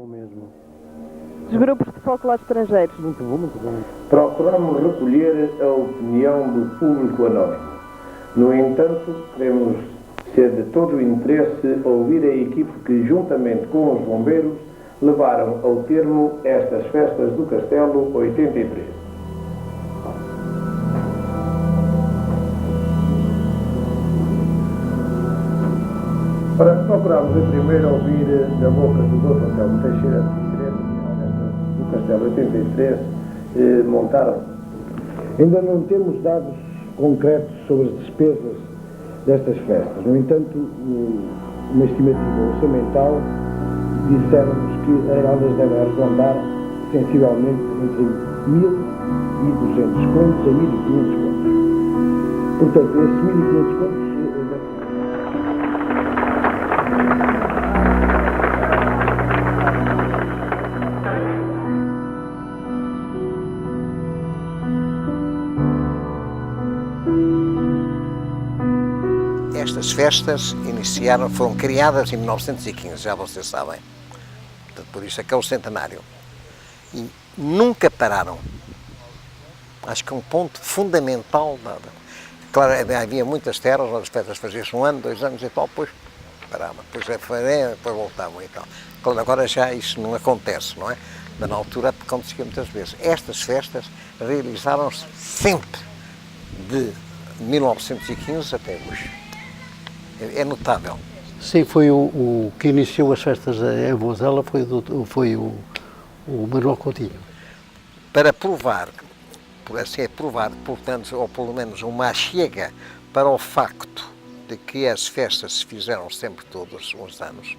bom mesmo. Dos grupos de folclore estrangeiros. Muito bom, muito bom. Procuramos recolher a opinião do público anónimo. No entanto, queremos ser de todo o interesse ouvir a equipe que, juntamente com os bombeiros, levaram ao termo estas festas do Castelo 83. Para procurarmos em primeiro ouvir da boca do Dr. Anselmo Teixeira, do Castelo 83, montaram. Ainda não temos dados concretos sobre as despesas destas festas. No entanto, uma estimativa orçamental disseram-nos que elas devem arredondar sensivelmente entre 1.200 contos a 1.500 contos. Portanto, esses 1.500 contos Estas festas foram criadas em 1915, já vocês sabem. Portanto, por isso é que é o centenário. E nunca pararam. Acho que é um ponto fundamental. Claro, havia muitas terras onde as festas faziam-se 1 ano, 2 anos e tal, depois paravam. Depois voltavam e tal. Claro, agora já isso não acontece, não é? Mas na altura acontecia muitas vezes. Estas festas realizaram-se sempre, de 1915 até hoje. É notável. Sim, foi o que iniciou as festas em Vozela, foi o Manuel Coutinho. Para provar, portanto, ou pelo menos uma chega para o facto de que as festas se fizeram sempre todos os anos,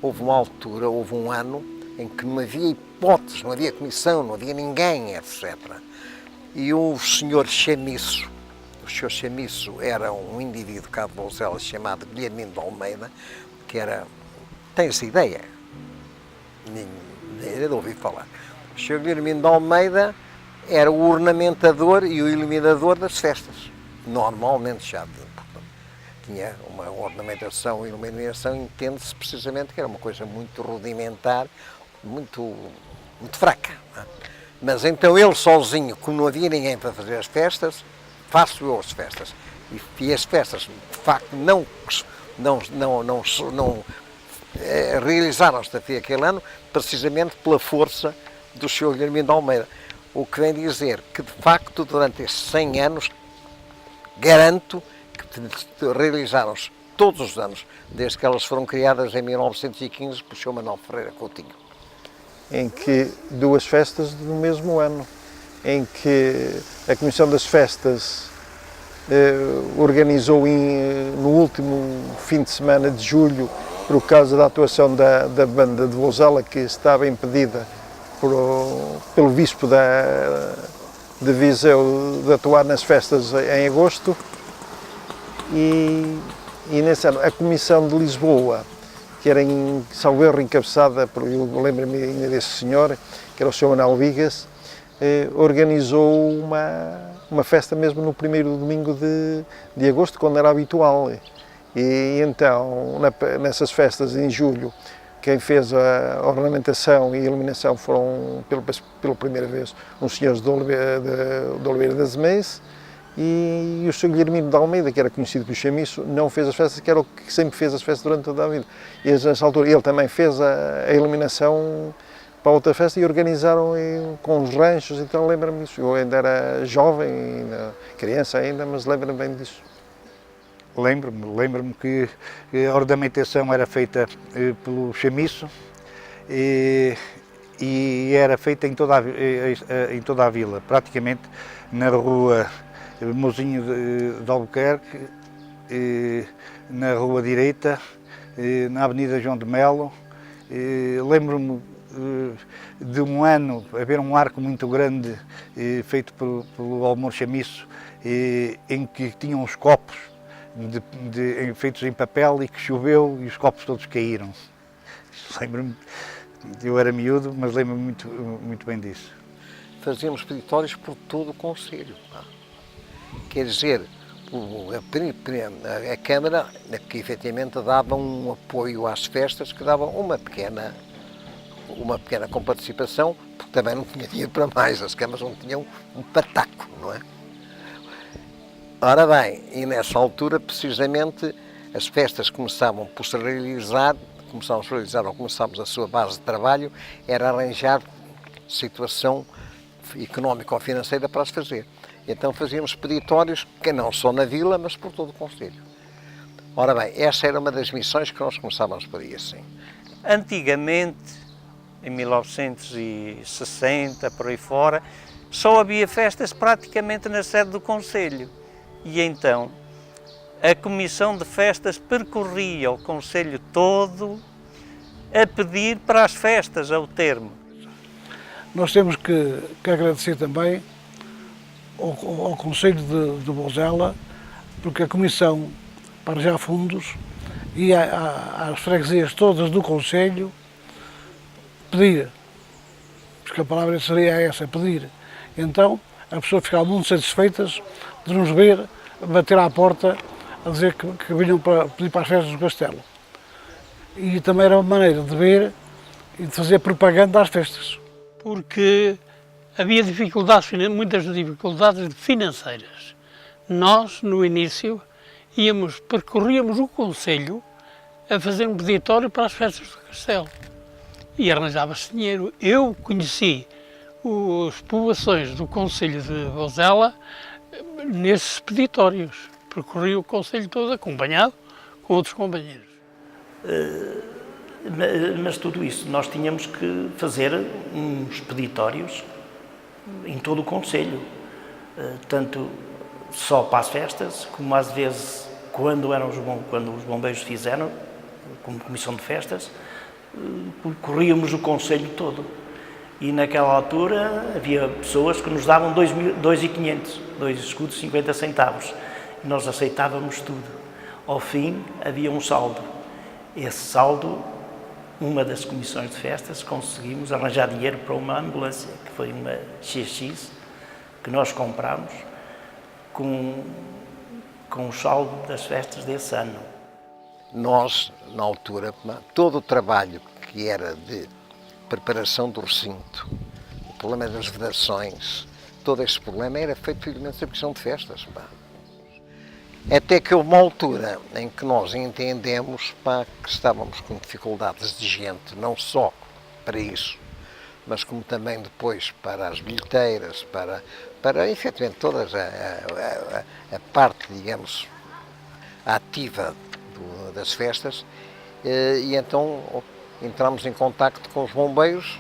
houve uma altura, houve um ano, em que não havia hipótese, não havia comissão, não havia ninguém, etc. E o senhor Chamiço, o Sr. Chamiço era um indivíduo cá de Vozela chamado Guilhermino de Almeida, que era, tem-se ideia, nem de ouvir falar. O Sr. Guilhermino de Almeida era o ornamentador e o iluminador das festas, normalmente já, portanto, tinha uma ornamentação e iluminação, entende-se precisamente que era uma coisa muito rudimentar, muito fraca. Não é? Mas então ele sozinho, como não havia ninguém para fazer as festas, faço eu as festas. E as festas, de facto, não realizaram-se até aquele ano, precisamente pela força do Sr. Guilhermino de Almeida. O que vem dizer que, de facto, durante estes 100 anos, garanto que realizaram-se todos os anos, desde que elas foram criadas em 1915 pelo Sr. Manuel Ferreira Coutinho. Em que 2 festas no mesmo ano, em que a Comissão das Festas organizou no último fim de semana de julho, por causa da atuação da banda de Vozela, que estava impedida pelo Bispo de Viseu de atuar nas festas em agosto, e nesse ano a Comissão de Lisboa, que era salvo erro encabeçada eu lembro-me ainda desse senhor, que era o Sr. Manuel Vigas, organizou uma festa mesmo no primeiro domingo de agosto, quando era habitual. E então, nessas festas em julho, quem fez a ornamentação e a iluminação foram, pela primeira vez, uns senhores de Oliveira das Meias, e o Sr. Guilhermino de Almeida, que era conhecido pelo Chamiço, não fez as festas, que era o que sempre fez as festas durante toda a vida. E nessa altura ele também fez a iluminação para outra festa e organizaram com os ranchos, então lembro-me disso. Eu ainda era jovem, criança ainda, mas lembro-me bem disso. Lembro-me que a ornamentação era feita pelo Chamiço e era feita em toda a vila, praticamente na rua Mozinho de Albuquerque, na rua direita, na Avenida João de Melo. Lembro-me de um ano haver um arco muito grande feito pelo Almor Chamiço, em que tinham os copos feitos em papel e que choveu e os copos todos caíram. Lembro-me, eu era miúdo, mas lembro-me muito bem disso. Fazíamos peditórios por todo o concelho. Quer dizer, a Câmara, que efetivamente dava um apoio às festas, que dava uma pequena uma pequena comparticipação, porque também não tinha dinheiro para mais, as câmaras não tinham um pataco, não é? Ora bem, e nessa altura, precisamente, as festas começavam por se realizar, começámos a sua base de trabalho, era arranjar situação económica ou financeira para as fazer. Então fazíamos peditórios, que não só na vila, mas por todo o concelho. Ora bem, essa era uma das missões que nós começávamos por aí assim. Antigamente, em 1960, por aí fora, só havia festas praticamente na sede do concelho. E então, a comissão de festas percorria o concelho todo a pedir para as festas, ao termo. Nós temos que agradecer também ao Conselho de Vozela, porque a Comissão para já fundos e às freguesias todas do Conselho pedir, porque a palavra seria essa, pedir. Então, as pessoas ficavam muito satisfeitas de nos ver bater à porta a dizer que vinham para pedir para as festas do Castelo. E também era uma maneira de ver e de fazer propaganda às festas. Porque havia dificuldades, muitas dificuldades financeiras. Nós, no início, percorríamos o concelho a fazer um peditório para as festas do Castelo. E arranjava-se dinheiro. Eu conheci as povoações do concelho de Vozela nesses peditórios. Percorri o concelho todo acompanhado com outros companheiros. Mas tudo isso, nós tínhamos que fazer uns peditórios em todo o concelho, tanto só para as festas, como às vezes quando os bombeiros fizeram, como comissão de festas, corríamos o concelho todo. E naquela altura havia pessoas que nos davam 2.500, 2 escudos, 50 centavos. E nós aceitávamos tudo. Ao fim havia um saldo. Esse saldo, uma das comissões de festas, conseguimos arranjar dinheiro para uma ambulância, que foi uma XX, que nós comprámos com o saldo das festas desse ano. Nós, na altura, todo o trabalho que era de preparação do recinto, o problema das vedações, todo esse problema era feito precisamente na comissão de festas. Até que houve uma altura em que nós entendemos que estávamos com dificuldades de gente, não só para isso, mas como também depois para as bilheteiras, para efetivamente toda a parte, digamos, ativa das festas, e então entramos em contacto com os bombeiros,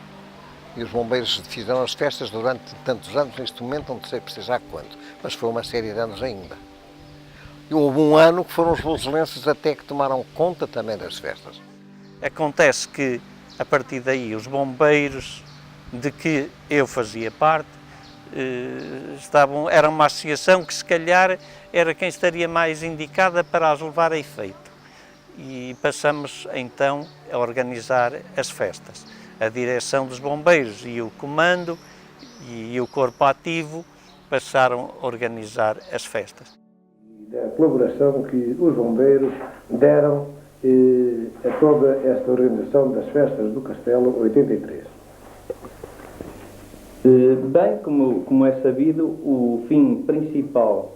e os bombeiros fizeram as festas durante tantos anos. Neste momento não sei precisar quanto, mas foi uma série de anos ainda. E houve um ano que foram os voselenses até que tomaram conta também das festas. Acontece que, a partir daí, os bombeiros de que eu fazia parte, era uma associação que se calhar era quem estaria mais indicada para as levar a efeito. E passamos então a organizar as festas. A direção dos bombeiros e o comando e o corpo ativo passaram a organizar as festas. Da colaboração que os bombeiros deram a toda esta organização das festas do Castelo 83. Bem, como é sabido, o fim principal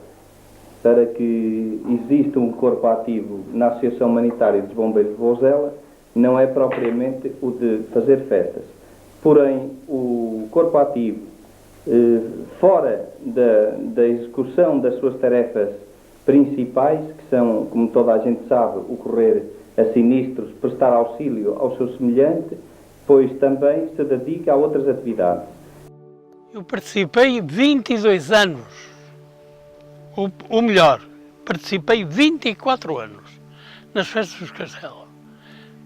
para que exista um corpo ativo na Associação Humanitária dos Bombeiros de Vozela não é propriamente o de fazer festas. Porém, o corpo ativo, fora da execução das suas tarefas principais, que são, como toda a gente sabe, ocorrer a sinistros, prestar auxílio ao seu semelhante, pois também se dedica a outras atividades. Eu participei 22 anos, ou melhor, participei 24 anos nas festas do Castelo,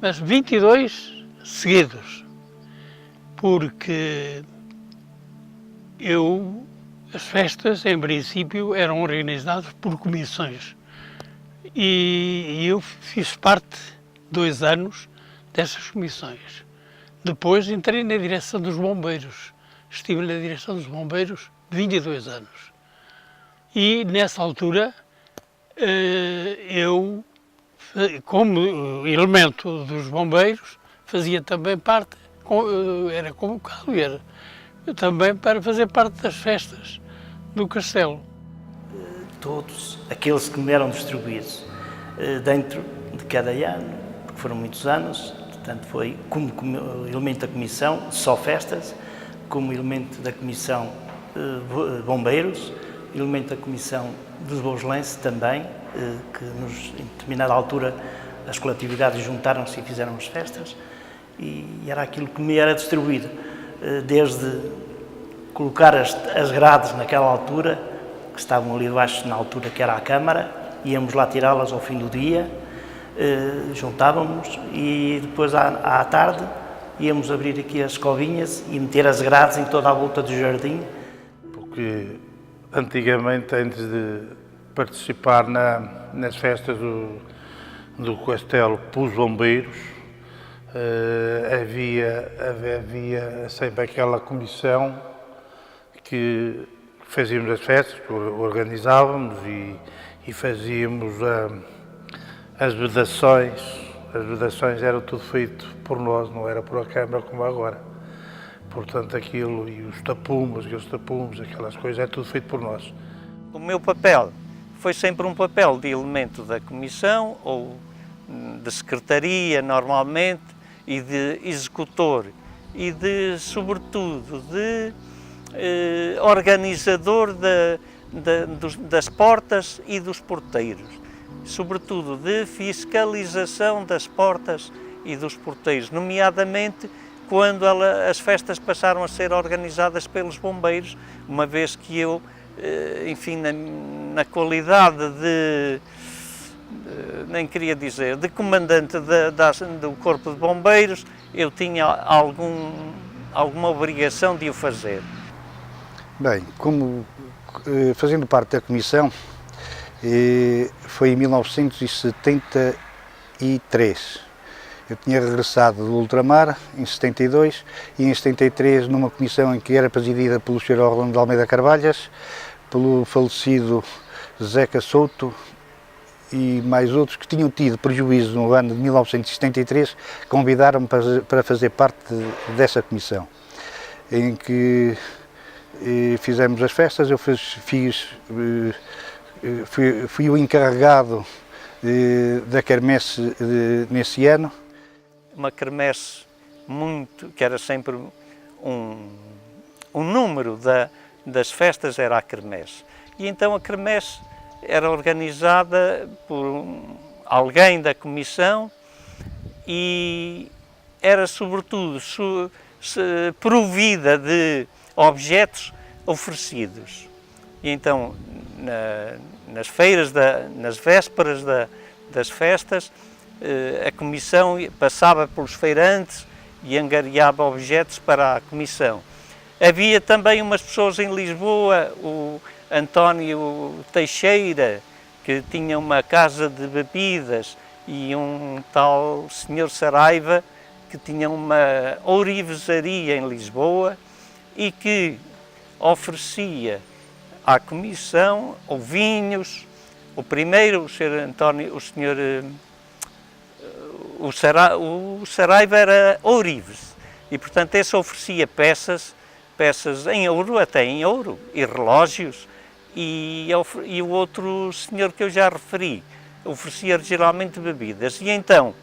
mas 22 seguidos, porque as festas, em princípio, eram organizadas por comissões e eu fiz parte 2 anos dessas comissões. Depois entrei na direção dos bombeiros. Estive na direção dos bombeiros 22 anos. E, nessa altura, eu, como elemento dos bombeiros, fazia também parte, era convocado e era também para fazer parte das festas do castelo. Todos aqueles que me eram distribuídos dentro de cada ano, porque foram muitos anos, portanto foi como elemento da comissão, só festas, como elemento da comissão bombeiros, elemento da comissão dos Voselenses também, que em determinada altura as coletividades juntaram-se e fizeram as festas, e era aquilo que me era distribuído, desde colocar as grades naquela altura, que estavam ali debaixo na altura que era a Câmara, íamos lá tirá-las ao fim do dia, juntávamos e depois à tarde íamos abrir aqui as escovinhas e meter as grades em toda a volta do jardim. Porque antigamente, antes de participar nas festas do castelo pelos bombeiros, havia sempre aquela comissão que fazíamos as festas, organizávamos e fazíamos as vedações. As vedações eram tudo feito por nós, não era por a Câmara como agora. Portanto, aquilo e os tapumes, aquelas coisas, é tudo feito por nós. O meu papel foi sempre um papel de elemento da comissão ou de secretaria, normalmente, e de executor, e de, sobretudo, de organizador das portas e dos porteiros, sobretudo de fiscalização das portas e dos porteiros, nomeadamente quando as festas passaram a ser organizadas pelos bombeiros, uma vez que eu, enfim, na qualidade nem queria dizer, de comandante do Corpo de Bombeiros, eu tinha alguma obrigação de o fazer. Bem, fazendo parte da comissão, foi em 1973. Eu tinha regressado do ultramar em 72 e em 73 numa comissão em que era presidida pelo Sr. Orlando de Almeida Carvalhas, pelo falecido Zeca Souto e mais outros que tinham tido prejuízo no ano de 1973, convidaram-me para fazer parte dessa comissão, em que fizemos as festas. Eu fui o encarregado da quermesse nesse ano. Uma quermesse que era sempre um número das festas era a quermesse. E então a quermesse era organizada por alguém da comissão e era sobretudo provida de objetos oferecidos. E então nas feiras, nas vésperas das festas, a comissão passava pelos feirantes e angariava objetos para a comissão. Havia também umas pessoas em Lisboa, o António Teixeira, que tinha uma casa de bebidas, e um tal Sr. Saraiva, que tinha uma ourivesaria em Lisboa e que oferecia à comissão ou vinhos. O primeiro, o Saraiva era ourives e, portanto, esse oferecia peças em ouro, até em ouro, e relógios, e o outro senhor que eu já referi oferecia geralmente bebidas. E então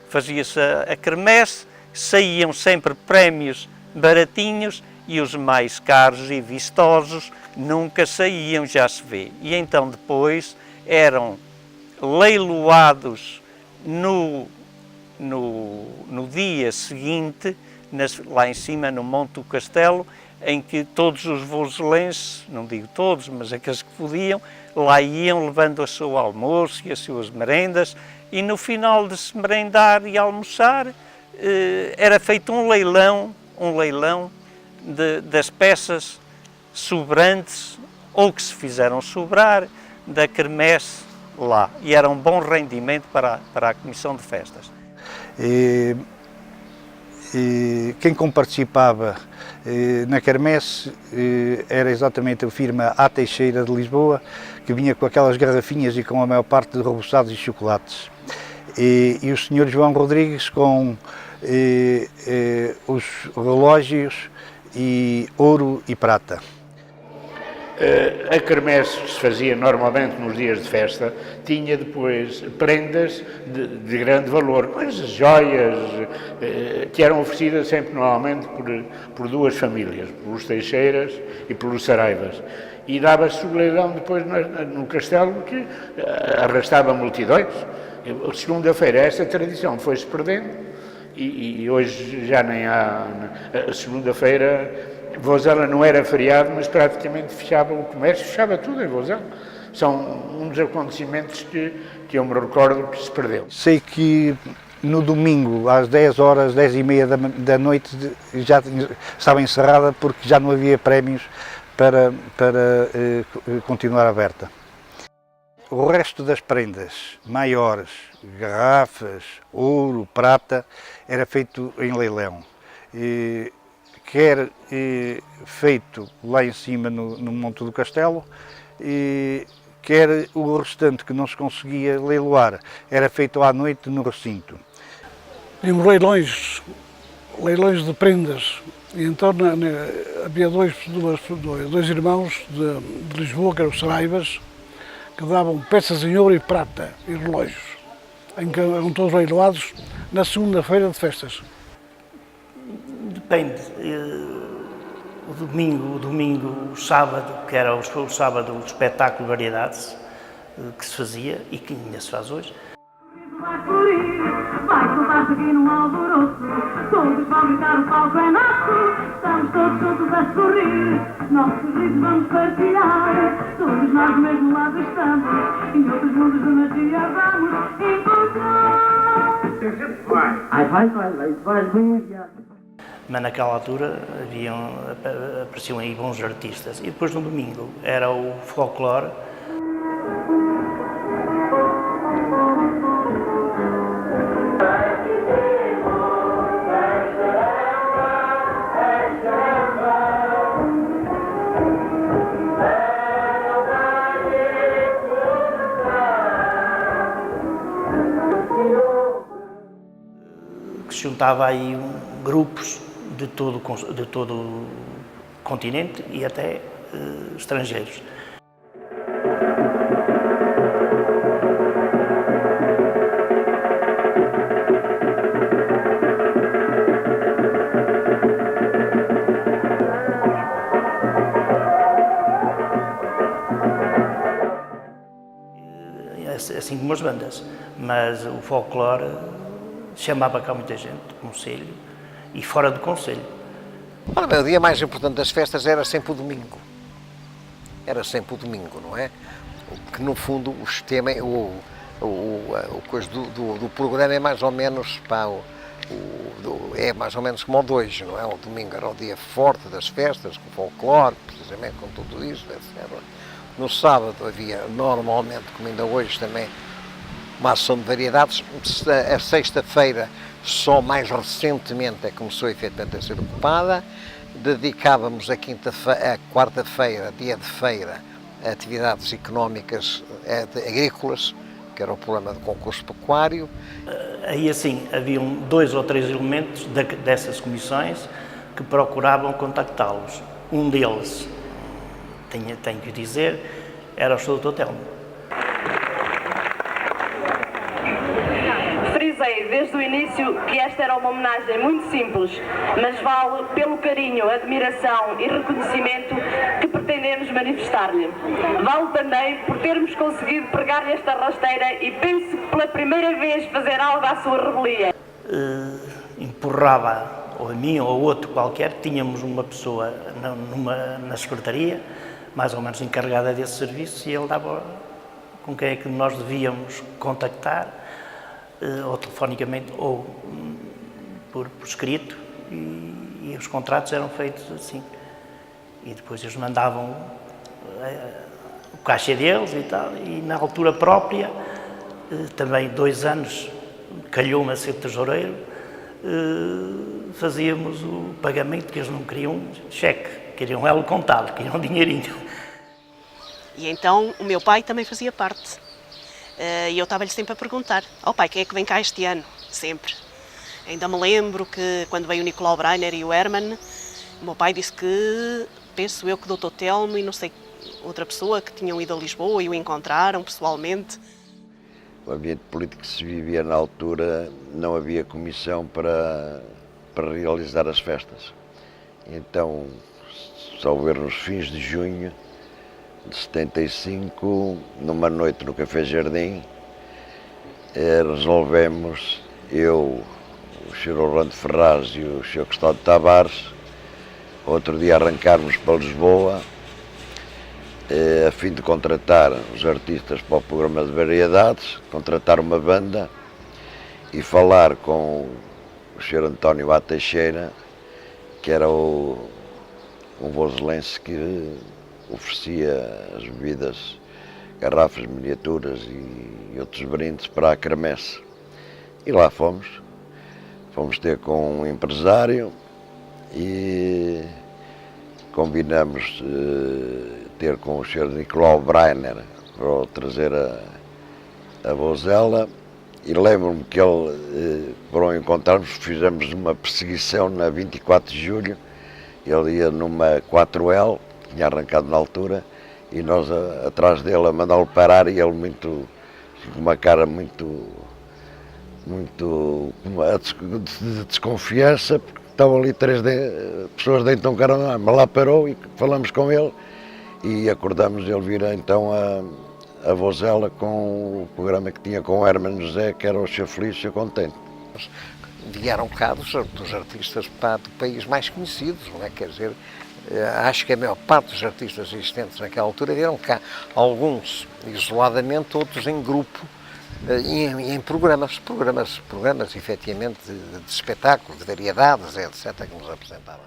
fazia-se a quermesse, saíam sempre prémios baratinhos e os mais caros e vistosos nunca saíam, já se vê. E então depois eram leiloados no dia seguinte, lá em cima no Monte do Castelo, em que todos os voselenses, não digo todos, mas aqueles que podiam, lá iam levando o seu almoço e as suas merendas, e no final de se merendar e almoçar, era feito um leilão das peças sobrantes, ou que se fizeram sobrar, da quermesse lá. E era um bom rendimento para a Comissão de Festas. Quem comparticipava na quermesse era exatamente a firma A Teixeira de Lisboa, que vinha com aquelas garrafinhas e com a maior parte de reboçados e chocolates. E o Sr. João Rodrigues com os relógios e ouro e prata. A quermesse que se fazia normalmente nos dias de festa tinha depois prendas de grande valor, coisas, joias, que eram oferecidas sempre normalmente por duas famílias, pelos Teixeiras e pelos Saraivas. E dava-se o leilão depois no castelo, que arrastava multidões. Segunda-feira essa tradição foi-se perdendo e hoje já nem há. A segunda-feira Vozela não era feriado, mas praticamente fechava o comércio, fechava tudo em Vozela. São uns acontecimentos que eu me recordo que se perdeu. Sei que no domingo, às 10 horas, 10h30 da noite, já estava encerrada porque já não havia prémios para continuar aberta. O resto das prendas maiores, garrafas, ouro, prata, era feito em leilão. Quer feito lá em cima no monte do castelo, quer o restante que não se conseguia leiloar, era feito à noite no recinto. Tínhamos leilões de prendas, e então havia dois irmãos de Lisboa, que eram os Saraivas, que davam peças em ouro e prata e relógios, em que eram todos leiloados na segunda-feira de festas. Depende. O sábado, que era o sábado o espetáculo de variedades que se fazia e que ainda se faz hoje. Vai soltar-se aqui num alvoroço, todos vão gritar, o palco é nosso, estamos todos juntos a sorrir, nossos risos vamos partilhar, todos nós do mesmo lado estamos, em outros mundos de magia vamos encontrar. Vai bem enviado. Mas naquela altura apareciam aí bons artistas. E depois no domingo era o folclore. Que se juntava aí grupos de todo o continente e até estrangeiros. Assim como as bandas, mas o folclore chamava cá muita gente, do concelho e fora do concelho. Ora bem, o dia mais importante das festas era sempre o domingo. Era sempre o domingo, não é? Que no fundo o sistema, coisa do programa é mais ou menos é mais ou menos como o de hoje, não é? O domingo era o dia forte das festas, com folclore, precisamente com tudo isso, etc. No sábado havia normalmente, como ainda hoje também, uma ação de variedades. A sexta-feira, só mais recentemente, é que começou efetivamente a ser ocupada. Dedicávamos a quarta-feira, dia de feira, a atividades económicas agrícolas, que era o problema do concurso pecuário. Aí assim, haviam 2 ou 3 elementos dessas comissões que procuravam contactá-los. Um deles, tenho que dizer, era o Sr. Dr. Telmo. Frisei desde o início que esta era uma homenagem muito simples, mas vale pelo carinho, admiração e reconhecimento que pretendemos manifestar-lhe. Vale também por termos conseguido pregar-lhe esta rasteira e penso que pela primeira vez fazer algo à sua revelia. Empurrava, ou a mim ou a outro qualquer, tínhamos uma pessoa na secretaria, mais ou menos encarregada desse serviço, e ele dava com quem é que nós devíamos contactar, ou telefonicamente ou por escrito, e os contratos eram feitos assim. E depois eles mandavam o caixa deles e tal, e na altura própria, também 2 anos, calhou-me a ser tesoureiro, fazíamos o pagamento, que eles não queriam cheque, queriam elo contado, queriam dinheirinho. E então o meu pai também fazia parte. E eu estava-lhe sempre a perguntar: ó pai, quem é que vem cá este ano? Sempre. Ainda me lembro que quando veio o Nicolau Breiner e o Hermann, o meu pai disse que, penso eu, que o Dr. Telmo e não sei outra pessoa que tinham ido a Lisboa e o encontraram pessoalmente. O ambiente político que se vivia na altura, não havia comissão para realizar as festas. Então, salvo erro, nos fins de junho de 75, numa noite no Café Jardim, resolvemos, eu, o Sr. Orlando Ferraz e o Sr. Custódio Tavares, outro dia arrancarmos para Lisboa, a fim de contratar os artistas para o programa de variedades, contratar uma banda e falar com o Sr. António A. Teixeira, que era um voselense que oferecia as bebidas, garrafas, miniaturas e outros brindes para a quermesse. E lá fomos ter com um empresário e combinamos ter com o Sr. Nicolau Breiner para trazer a vozela, e lembro-me que ele, para o encontrarmos, fizemos uma perseguição na 24 de julho, ele ia numa 4L, tinha arrancado na altura, e nós atrás dele a mandá-lo parar, e ele com uma cara muito de desconfiança, porque estavam ali 3 pessoas dentro de um carro, mas lá parou e falamos com ele e acordamos ele vir então a vozela com o programa que tinha com o Hermano José, que era o Sr. Feliz e o Contente. Vieram cá dos artistas do país mais conhecidos, não é? Quer dizer, acho que a maior parte dos artistas existentes naquela altura vieram cá, alguns isoladamente, outros em grupo, e em programas efetivamente de espetáculos, de variedades, etc., que nos apresentavam.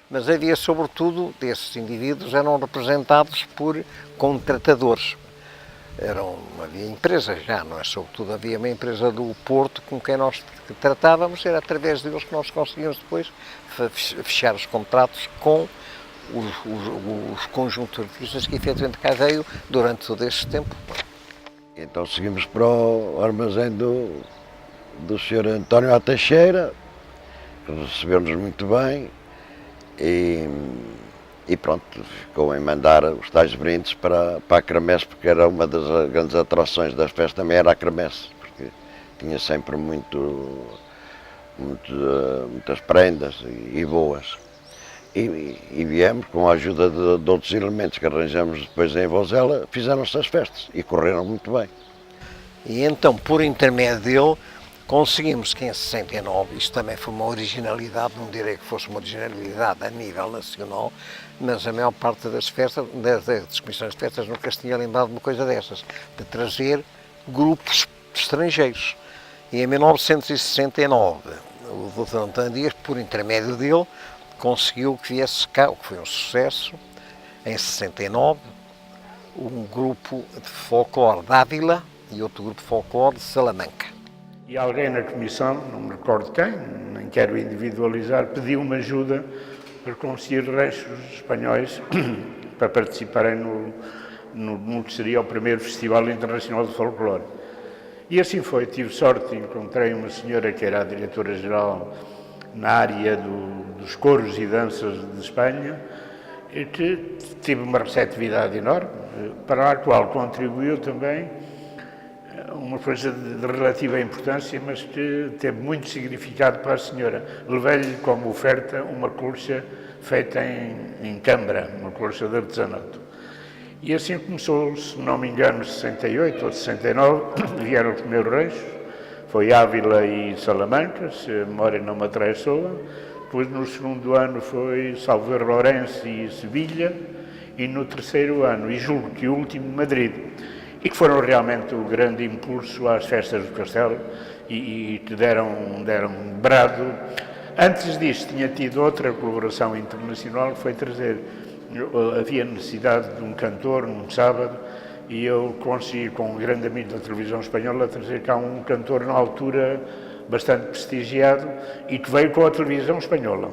Mas havia, sobretudo, desses indivíduos eram representados por contratadores. Havia empresas já, não é? Sobretudo havia uma empresa do Porto com quem nós tratávamos, era através deles que nós conseguíamos depois fechar os contratos com os conjuntos de artistas que efetivamente cá veio durante todo este tempo. Então seguimos para o armazém do Sr. António A. Teixeira, que recebeu-nos muito bem. E pronto, ficou em mandar os tais brindes para a quermesse, porque era uma das grandes atrações das festas, também era a quermesse, porque tinha sempre muitas prendas e boas. E viemos, com a ajuda de outros elementos que arranjamos depois em Vozela, fizeram-se as festas e correram muito bem. E então, por intermédio dele, conseguimos que em 69, isto também foi uma originalidade, não direi que fosse uma originalidade a nível nacional, mas a maior parte das festas, das comissões de festas, nunca se tinha lembrado de uma coisa dessas, de trazer grupos estrangeiros. E em 1969, o Dr. António Dias, por intermédio dele, conseguiu que viesse cá, o que foi um sucesso, em 69, um grupo de folclore de Ávila e outro grupo de folclore de Salamanca. E alguém na comissão, não me recordo quem, nem quero individualizar, pediu-me ajuda para conseguir ranchos espanhóis para participarem no que seria o primeiro Festival Internacional de Folclore. E assim foi, tive sorte, encontrei uma senhora que era a diretora-geral na área dos coros e danças de Espanha, e que tive uma receptividade enorme, para a qual contribuiu também uma coisa de relativa importância, mas que teve muito significado para a senhora. Levei-lhe como oferta uma colcha feita em Cambra, uma colcha de artesanato. E assim começou, se não me engano, 68 ou 69, vieram os primeiros ranchos, foi Ávila e Salamanca, se a memória não me atraiçoa. Depois, no segundo ano, foi salvo erro, Lourenço e Sevilha, e no terceiro ano, e julgo que o último, Madrid. E que foram realmente o grande impulso às festas do Castelo e que deram brado. Antes disto tinha tido outra colaboração internacional, que foi trazer havia necessidade de um cantor num sábado e eu consegui, com um grande amigo da televisão espanhola, trazer cá um cantor na altura bastante prestigiado e que veio com a televisão espanhola.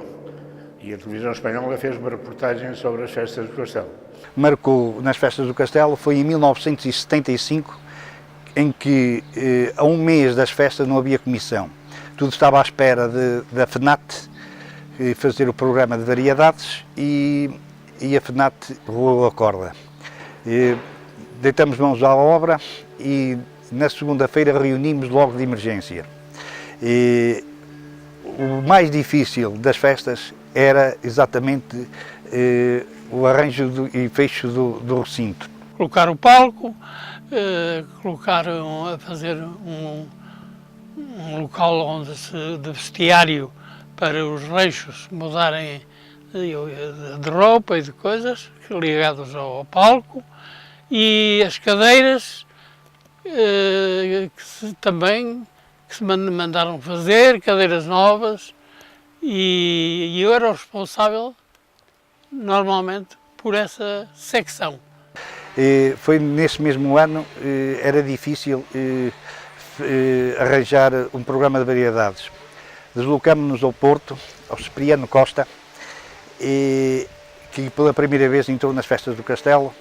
E a televisão espanhola fez uma reportagem sobre as festas do Castelo. Marcou nas festas do Castelo foi em 1975, em que a um mês das festas não havia comissão. Tudo estava à espera da FNAT fazer o programa de variedades e a FNAT rolou a corda. Deitamos mãos à obra e na segunda-feira reunimos logo de emergência. O mais difícil das festas era exatamente o arranjo e fecho do recinto. Colocar o palco, a fazer um local de vestiário para os reixos mudarem de roupa e de coisas ligados ao palco, e as cadeiras também se mandaram fazer, cadeiras novas, e eu era o responsável normalmente por essa secção. Foi nesse mesmo ano, era difícil arranjar um programa de variedades. Deslocámos-nos ao Porto, ao Cipriano Costa, que pela primeira vez entrou nas festas do Castelo,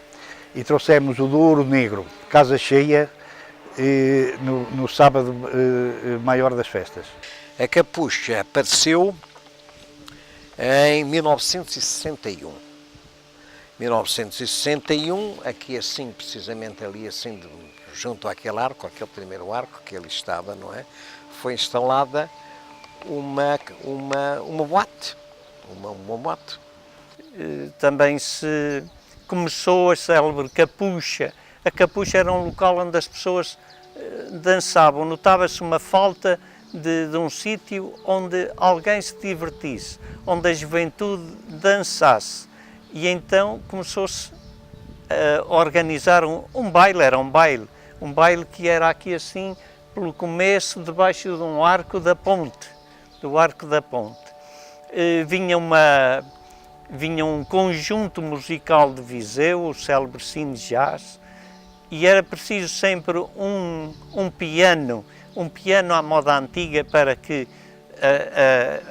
e trouxemos o Douro Negro, casa cheia, no sábado maior das festas. A capucha apareceu em 1961. 1961, aqui assim, precisamente ali assim, junto àquele arco, aquele primeiro arco que ali estava, não é? Foi instalada uma boate. Uma boate. Também se começou a célebre capucha. A capucha era um local onde as pessoas dançavam. Notava-se uma falta de um sítio onde alguém se divertisse, onde a juventude dançasse. E então começou-se a organizar um baile, era um baile que era aqui assim, pelo começo, debaixo de um arco da ponte, do arco da ponte. Vinha um conjunto musical de Viseu, o célebre Cine Jazz, e era preciso sempre um piano à moda antiga para que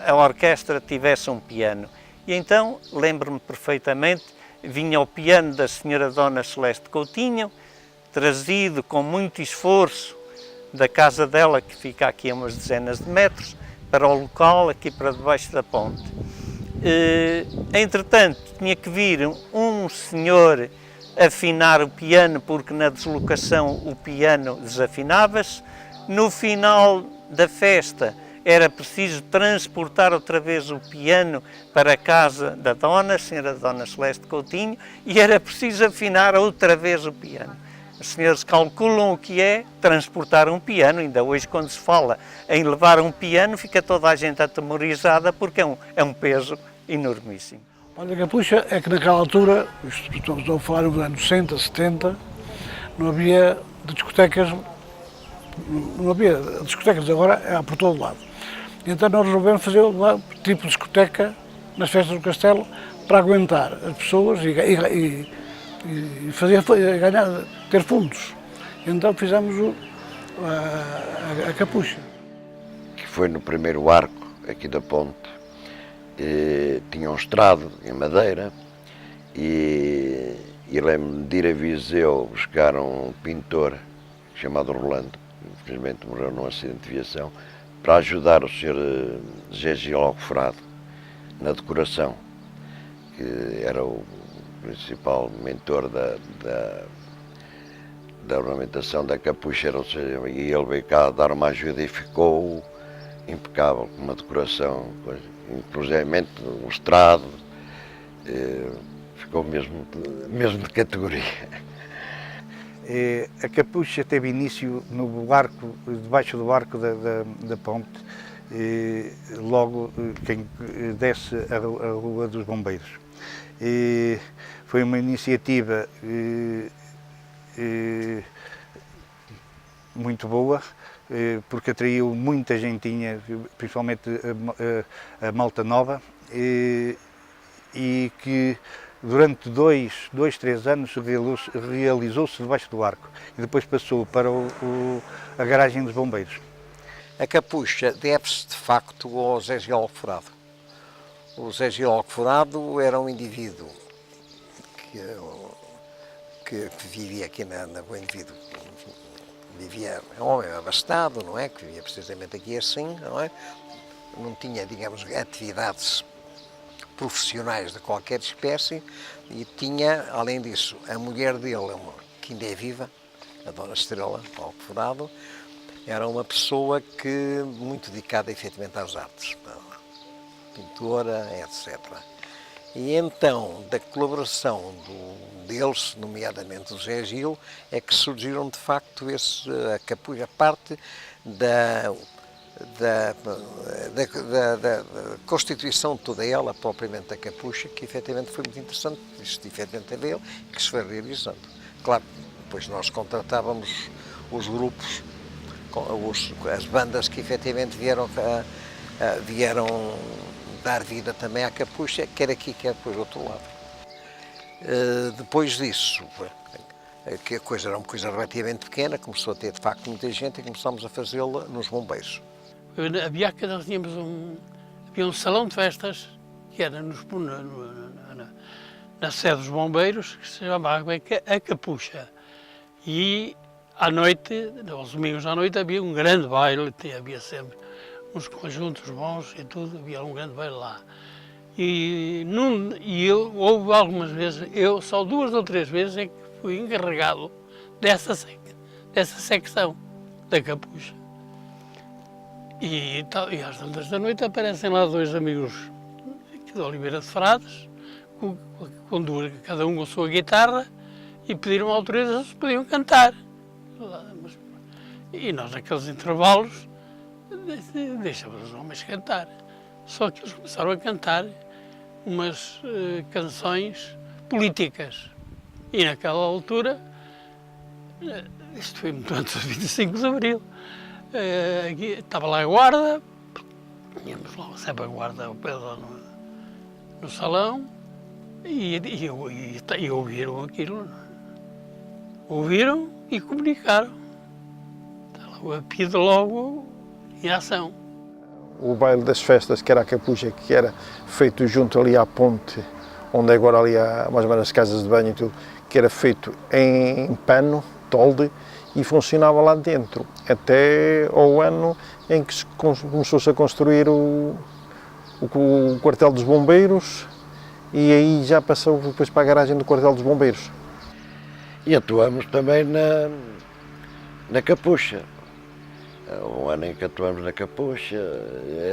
a orquestra tivesse um piano. E então, lembro-me perfeitamente, vinha o piano da senhora Dona Celeste Coutinho, trazido com muito esforço da casa dela, que fica aqui a umas dezenas de metros, para o local, aqui para debaixo da ponte. Entretanto, tinha que vir um senhor afinar o piano, porque na deslocação o piano desafinava-se. No final da festa era preciso transportar outra vez o piano para a casa da dona, a senhora Dona Celeste Coutinho, e era preciso afinar outra vez o piano. Os senhores calculam o que é transportar um piano. Ainda hoje, quando se fala em levar um piano, fica toda a gente atemorizada, porque é um peso enormíssimo. Olha, a capucha é que naquela altura, estamos a falar nos anos 60, 70, não havia discotecas, agora é por todo lado. Então nós resolvemos fazer um tipo de discoteca nas festas do Castelo para aguentar as pessoas e ter fundos. Então fizemos a capucha. Que foi no primeiro arco aqui da ponte. Tinha um estrado em madeira e lembro-me de ir a Viseu buscar um pintor chamado Rolando, infelizmente morreu num acidente de viação, para ajudar o Sr. G.G. Alcoforado na decoração, que era o principal mentor da ornamentação da capucha, e ele veio cá dar uma ajuda e ficou impecável, com uma decoração, inclusive um estrado, ficou mesmo de categoria. A capucha teve início no arco, debaixo do arco da ponte, logo quem desce a Rua dos Bombeiros. Foi uma iniciativa muito boa, porque atraiu muita gentinha, principalmente a malta nova, e que durante 3 anos realizou-se debaixo do arco e depois passou para a garagem dos bombeiros. A capucha deve-se de facto ao Zé Gil Alcoforado. O Zé Gil Alcoforado era um indivíduo que vivia aqui na Boa Indivíduo. Vivia, um homem abastado, não é? Que vivia precisamente aqui assim, não é? Não tinha, digamos, atividades profissionais de qualquer espécie e tinha, além disso, a mulher dele, que ainda é viva, a Dona Estrela Alcoforado, era uma pessoa que muito dedicada efetivamente às artes, pintora, etc. E então, da colaboração deles, nomeadamente o Zé Gil, é que surgiram de facto a capucha, parte da constituição de toda ela, propriamente da capucha, que efetivamente foi muito interessante, isto efetivamente é dele, que se foi realizando. Claro, depois nós contratávamos os grupos, as bandas que efetivamente vieram dar vida também à capucha, quer aqui, quer depois do outro lado. Depois disso, que a coisa era uma coisa relativamente pequena, começou a ter de facto muita gente e começámos a fazê-la nos bombeiros. A Biaca, nós tínhamos havia um salão de festas, que era na sede dos bombeiros, que se chamava a Capucha. E à noite, aos domingos à noite, havia um grande baile, havia sempre uns conjuntos bons e tudo, havia um grande baile lá. Houve algumas vezes, eu só 2 ou 3 vezes é que fui encarregado dessa secção da Capucha. E às tantas da noite aparecem lá 2 amigos aqui de Oliveira de Frades, cada um com a sua guitarra, e pediram autorização se podiam cantar. E nós, naqueles intervalos, deixamos os homens cantar. Só que eles começaram a cantar umas canções políticas. E naquela altura, isto foi muito antes do 25 de Abril, estava lá a guarda, tínhamos lá sempre a guarda ao pé no salão, e ouviram aquilo. Ouviram e comunicaram. O apito logo em ação. O baile das festas, que era a Capucha, que era feito junto ali à ponte, onde agora ali há mais ou menos as casas de banho e tudo, que era feito em pano, tolde, e funcionava lá dentro, até ao ano em que começou-se a construir o quartel dos bombeiros, e aí já passou depois para a garagem do quartel dos bombeiros. E atuamos também na Capucha. O ano em que atuamos na Capucha,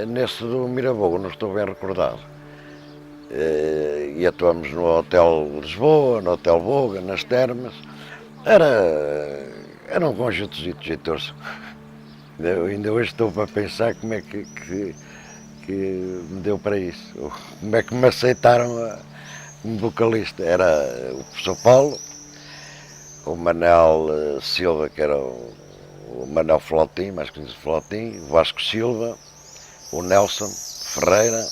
nesse do Mirabogo, não estou bem recordado. E atuamos no Hotel Lisboa, no Hotel Boga, nas Termas. Era um conjunto jeitoso. Ainda hoje estou para pensar como é que me deu para isso. Como é que me aceitaram como vocalista. Era o professor Paulo, o Manel Silva, que era o Manel Flotim, mais conhecido Flotim, o Vasco Silva, o Nelson Ferreira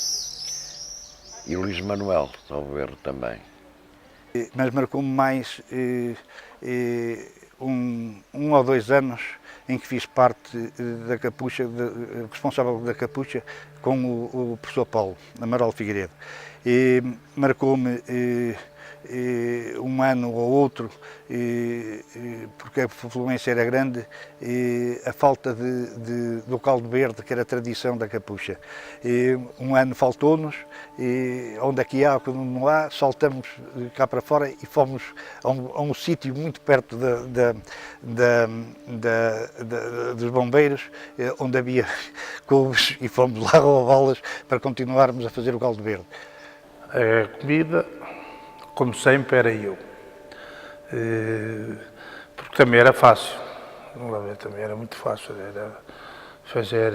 e o Luís Manuel, salvo erro também. Mas marcou-me mais um ou 2 anos em que fiz parte da Capucha, responsável da Capucha, com o professor Paulo Amaral Figueiredo. Marcou-me um ano ou outro, porque a influência era grande, a falta do caldo verde, que era a tradição da Capucha. Um ano faltou-nos, onde aqui há, quando não há, saltamos cá para fora e fomos a um sítio muito perto dos bombeiros, onde havia couves, e fomos lá roubá-las para continuarmos a fazer o caldo verde. A comida, como sempre, era eu, porque também era fácil, também era muito fácil, era fazer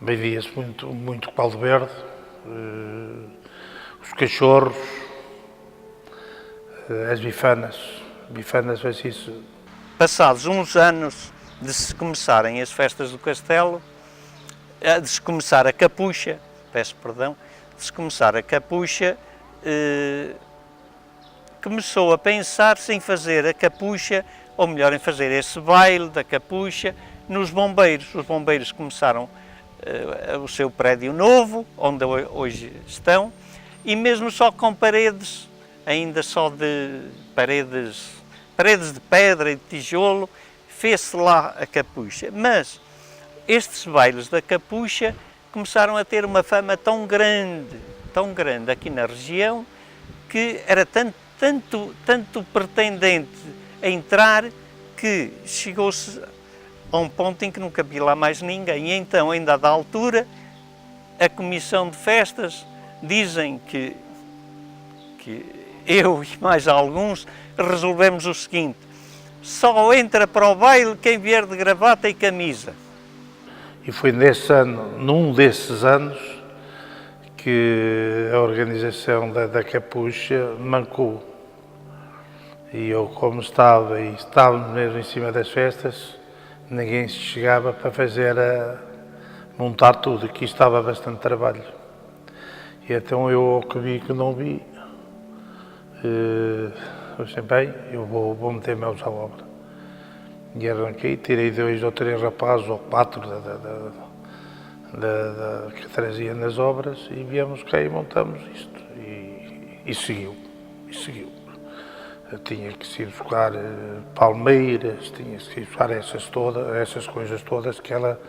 bem-dias muito caldo verde, os cachorros, as bifanas faz isso. Passados uns anos de se começarem as festas do Castelo, de se começar a Capucha, peço perdão, de se começar a Capucha, começou a pensar-se em fazer a capucha, ou melhor, em fazer esse baile da capucha nos bombeiros. Os bombeiros começaram o seu prédio novo, onde hoje estão, e mesmo só com paredes, ainda só de paredes de pedra e de tijolo, fez-se lá a capucha. Mas estes bailes da capucha começaram a ter uma fama tão grande aqui na região, que era tanto pretendente a entrar, que chegou-se a um ponto em que não cabia lá mais ninguém. E então, ainda a da altura, a Comissão de Festas dizem que eu e mais alguns resolvemos o seguinte: só entra para o baile quem vier de gravata e camisa. E foi num desses anos, que a organização da capucha mancou. E eu, como estávamos mesmo em cima das festas, ninguém se chegava para montar tudo, que estava bastante trabalho. E então eu, ao que vi que não vi, pensei, bem, eu vou meter mãos à obra. E arranquei, tirei 2 ou 3 rapazes, ou 4 que trazia nas obras, e viemos cá e montamos isto. E seguiu. Tinha que se ir buscar palmeiras, tinha que se ir buscar essas coisas todas, que ela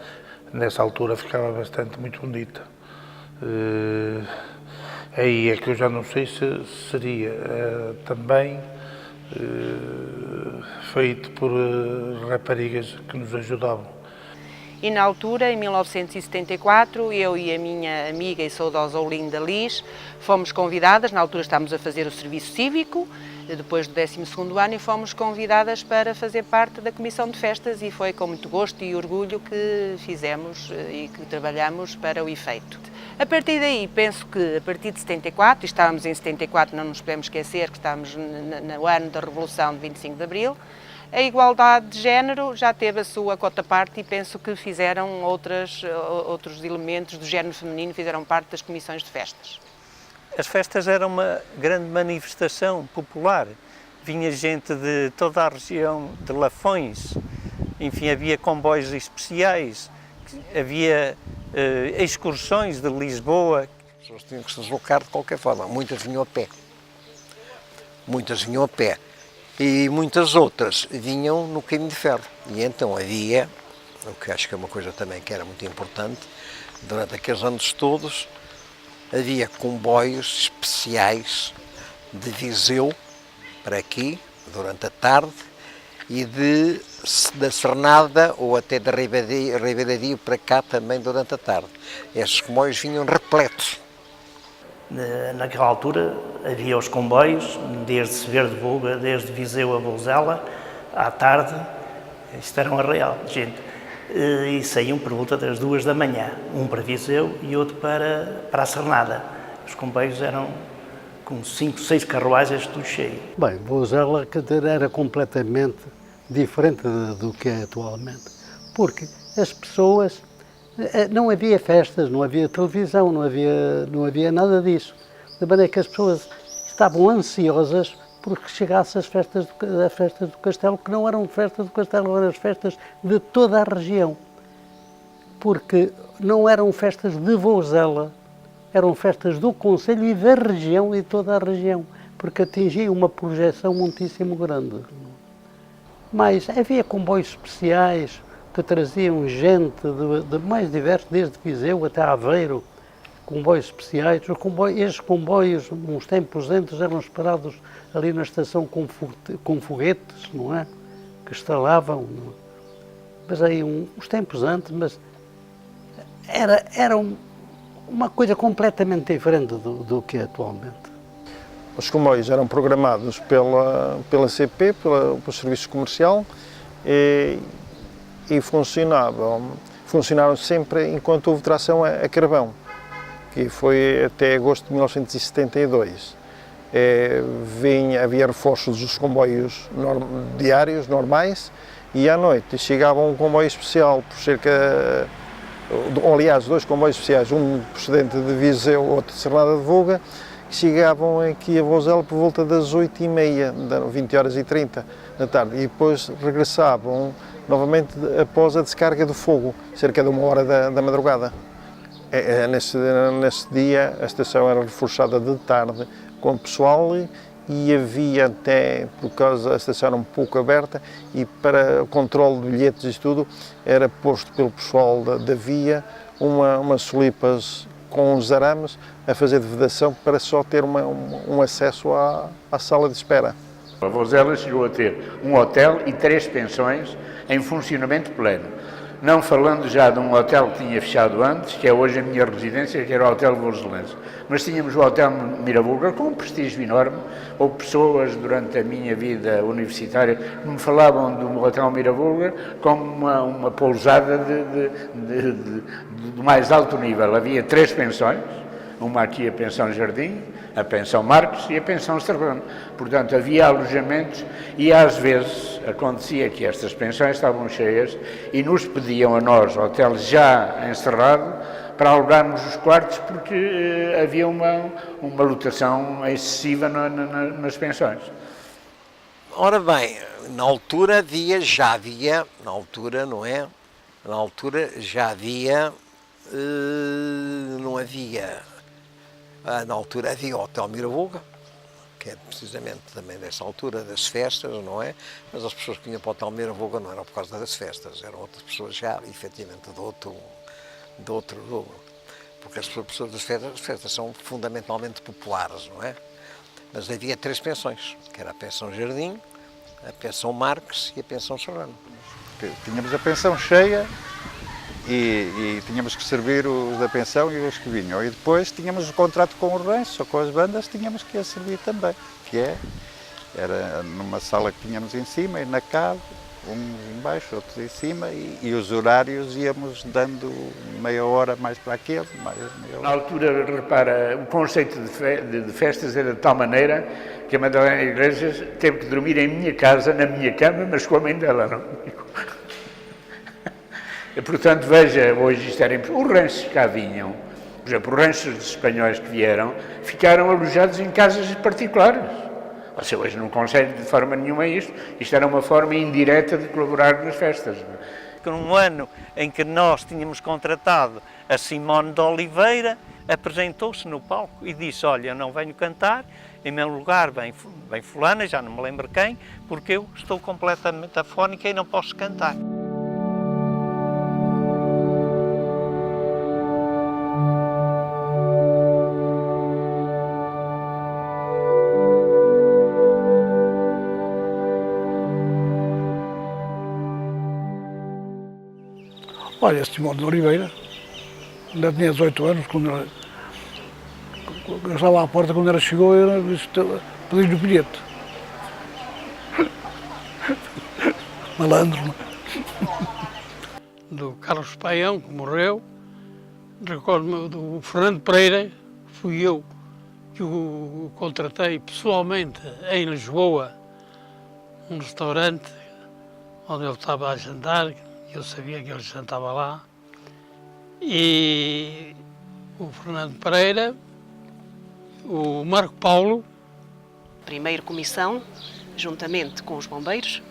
nessa altura ficava muito bonita. Aí é que eu já não sei se seria também feito por raparigas que nos ajudavam. E na altura, em 1974, eu e a minha amiga e saudosa Olinda Liz fomos convidadas, na altura estávamos a fazer o serviço cívico, depois do 12º ano, e fomos convidadas para fazer parte da Comissão de Festas, e foi com muito gosto e orgulho que fizemos e que trabalhamos para o efeito. A partir daí, penso que a partir de 74, e estávamos em 74, não nos podemos esquecer que estávamos no ano da Revolução de 25 de Abril, a igualdade de género já teve a sua cota parte, e penso que fizeram outros elementos do género feminino, fizeram parte das comissões de festas. As festas eram uma grande manifestação popular. Vinha gente de toda a região de Lafões, enfim, havia comboios especiais, havia excursões de Lisboa. As pessoas tinham que se deslocar de qualquer forma, muitas vinham a pé. E muitas outras vinham no caminho de ferro. E então havia, o que acho que é uma coisa também que era muito importante, durante aqueles anos todos, havia comboios especiais de Viseu para aqui, durante a tarde, e da Cernada ou até da Ribeiradio para cá também durante a tarde. Esses comboios vinham repletos. Naquela altura havia os comboios, desde Severo de Vulga, desde Viseu a Vouzela, à tarde, isto era um arraial de gente, e saíam por volta das 2 da manhã, um para Viseu e outro para a Cernada. Os comboios eram com 5, 6 carruagens, tudo cheio. Bem, Vouzela era completamente diferente do que é atualmente, porque as pessoas, não havia festas, não havia televisão, não havia nada disso. De maneira que as pessoas estavam ansiosas porque chegasse a festa do Castelo, que não eram festas do Castelo, eram as festas de toda a região. Porque não eram festas de Vouzela, eram festas do concelho e da região e toda a região, porque atingiam uma projeção muitíssimo grande. Mas havia comboios especiais que traziam gente de mais diversos, desde Viseu até Aveiro, comboios especiais. Estes comboios, uns tempos antes, eram esperados ali na estação com foguetes, não é? Que estalavam. Mas aí, uns tempos antes, mas era uma coisa completamente diferente do que é atualmente. Os comboios eram programados pela CP, pelo Serviço Comercial, e funcionaram sempre enquanto houve tração a carvão, que foi até agosto de 1972. Havia reforços dos comboios diários, normais, e à noite chegava um comboio especial, aliás, 2 comboios especiais, um procedente de Viseu, outro de Cernada de Vulga, que chegavam aqui a Vozela por volta das 8h30, 20h30 da tarde, e depois regressavam novamente após a descarga do fogo, cerca de 1h da madrugada. Nesse dia a estação era reforçada de tarde com pessoal e havia até, por causa a estação era um pouco aberta, e para o controle de bilhetes e tudo, era posto pelo pessoal da via umas solipas com uns arames a fazer de vedação para só ter um acesso à sala de espera. A Vozela chegou a ter um hotel e 3 pensões em funcionamento pleno. Não falando já de um hotel que tinha fechado antes, que é hoje a minha residência, que era o Hotel Voselense. Mas tínhamos o Hotel Mirabuga com um prestígio enorme. Houve pessoas durante a minha vida universitária que me falavam do Hotel Mirabuga como uma pousada de mais alto nível. Havia 3 pensões, uma aqui a Pensão Jardim, a Pensão Marcos e a Pensão Serrano. Portanto, havia alojamentos e às vezes acontecia que estas pensões estavam cheias e nos pediam a nós, o hotel já encerrado, para alugarmos os quartos porque havia uma lotação excessiva nas pensões. Ora bem, na altura já havia, havia o Hotel Mirabuga, que é precisamente também dessa altura das festas, não é? Mas as pessoas que vinham para o Hotel Mirabuga não eram por causa das festas, eram outras pessoas já, efetivamente, de outro rubro. Porque as pessoas das festas, as festas são fundamentalmente populares, não é? Mas havia 3 pensões, que era a Pensão Jardim, a Pensão Marques e a Pensão Serrano. Tínhamos a pensão cheia e tínhamos que servir os da pensão e os que vinham. E depois tínhamos o contrato com o rancho, com as bandas, tínhamos que a servir também, era numa sala que tínhamos em cima e na cave, uns em baixo, outros em cima, e os horários íamos dando meia hora mais para aquele, mais meia hora. Na altura, repara, o conceito de festas era de tal maneira que a Madalena Iglesias teve que dormir em minha casa, na minha cama, mas com a mãe dela, não. E, portanto, veja, hoje isto era impossível. Os ranchos que cá vinham, por exemplo, os ranchos dos espanhóis que vieram, ficaram alojados em casas particulares. Você hoje não consegue de forma nenhuma isto. Isto era uma forma indireta de colaborar nas festas. Num ano em que nós tínhamos contratado a Simone de Oliveira, apresentou-se no palco e disse: olha, eu não venho cantar, em meu lugar vem fulana, já não me lembro quem, porque eu estou completamente afónica e não posso cantar. Olha, Simone de Oliveira, ainda tinha 18 anos, quando eu estava à porta, quando ela chegou, eu pedi-lhe o bilhete. Malandro, não é? Do Carlos Paião, que morreu, recordo-me do Fernando Pereira, fui eu que o contratei pessoalmente em Lisboa, num restaurante onde ele estava a jantar. Eu sabia que ele jantava lá, e o Fernando Pereira, o Marco Paulo. Primeiro comissão, juntamente com os bombeiros,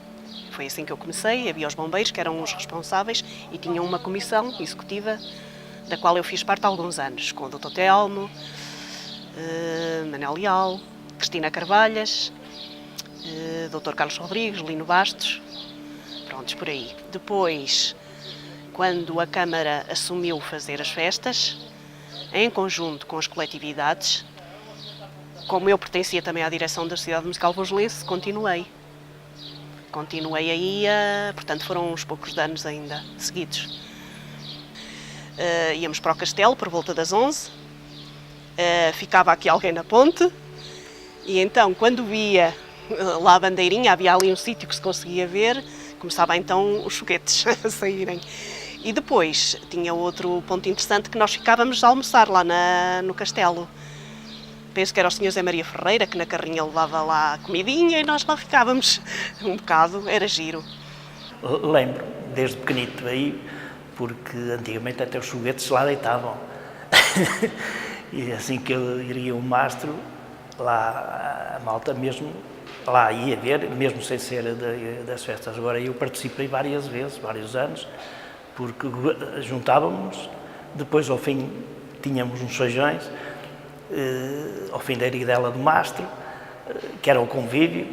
foi assim que eu comecei. Havia os bombeiros que eram os responsáveis e tinham uma comissão executiva da qual eu fiz parte há alguns anos, com o Dr. Telmo, Manel Leal, Cristina Carvalhas, Dr. Carlos Rodrigues, Lino Bastos. Prontos, por aí. Depois, quando a Câmara assumiu fazer as festas, em conjunto com as coletividades, como eu pertencia também à direção da Sociedade Musical Voselense, continuei. Continuei aí, portanto foram uns poucos anos ainda seguidos. Íamos para o Castelo por volta das 11, ficava aqui alguém na ponte, e então quando via lá a bandeirinha, havia ali um sítio que se conseguia ver, começava então os foguetes a saírem. E depois tinha outro ponto interessante, que nós ficávamos a almoçar lá no Castelo. Penso que era o Sr. Zé Maria Ferreira, que na carrinha levava lá a comidinha e nós lá ficávamos um bocado, era giro. Lembro, desde pequenito aí, porque antigamente até os foguetes lá deitavam. E assim que eu iria o mastro, lá a malta mesmo, lá ia ver, mesmo sem ser das festas. Agora eu participei várias vezes, vários anos, porque juntávamos, depois ao fim tínhamos uns feijões, ao fim da erguidela do mastro, que era o convívio,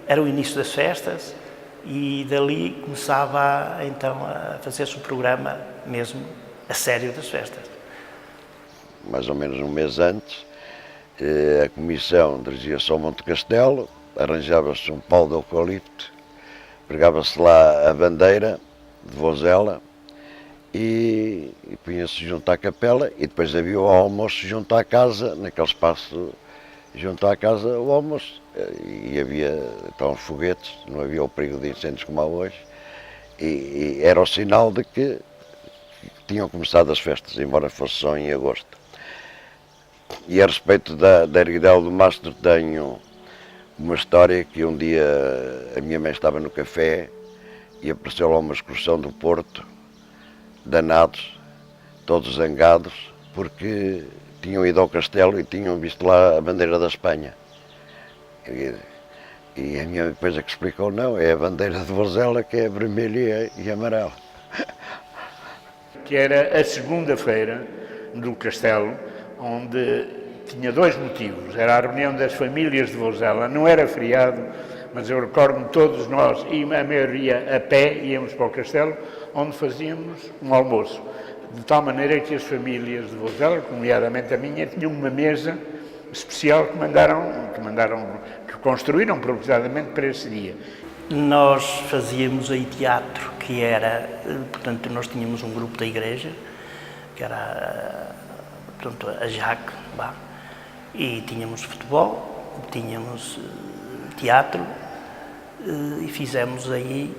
era o início das festas, e dali começava então a fazer-se o programa mesmo a sério das festas. Mais ou menos um mês antes, a comissão dirigia-se ao Monte Castelo, arranjava-se um pau de eucalipto, pregava-se lá a bandeira de Vozela e punha-se junto à capela, e depois havia o almoço junto à casa, naquele espaço junto à casa, o almoço. E havia então foguetes, não havia o perigo de incêndios como há hoje, e era o sinal de que tinham começado as festas, embora fosse só em agosto. E a respeito da erguidela do mastro tenho uma história que um dia a minha mãe estava no café e apareceu lá uma excursão do Porto, danados, todos zangados, porque tinham ido ao castelo e tinham visto lá a bandeira da Espanha. E a minha mãe depois é que explicou, não, é a bandeira de Vozela que é vermelha e amarela. Que era a segunda-feira do castelo, onde tinha dois motivos. Era a reunião das famílias de Vozela, não era feriado, mas eu recordo-me todos nós, e a maioria a pé, íamos para o castelo, onde fazíamos um almoço. De tal maneira que as famílias de Vozela, nomeadamente a minha, tinham uma mesa especial que construíram propositadamente para esse dia. Nós fazíamos aí teatro, que era, portanto, nós tínhamos um grupo da igreja, que era, portanto, a JAC, e tínhamos futebol, tínhamos teatro, e fizemos aí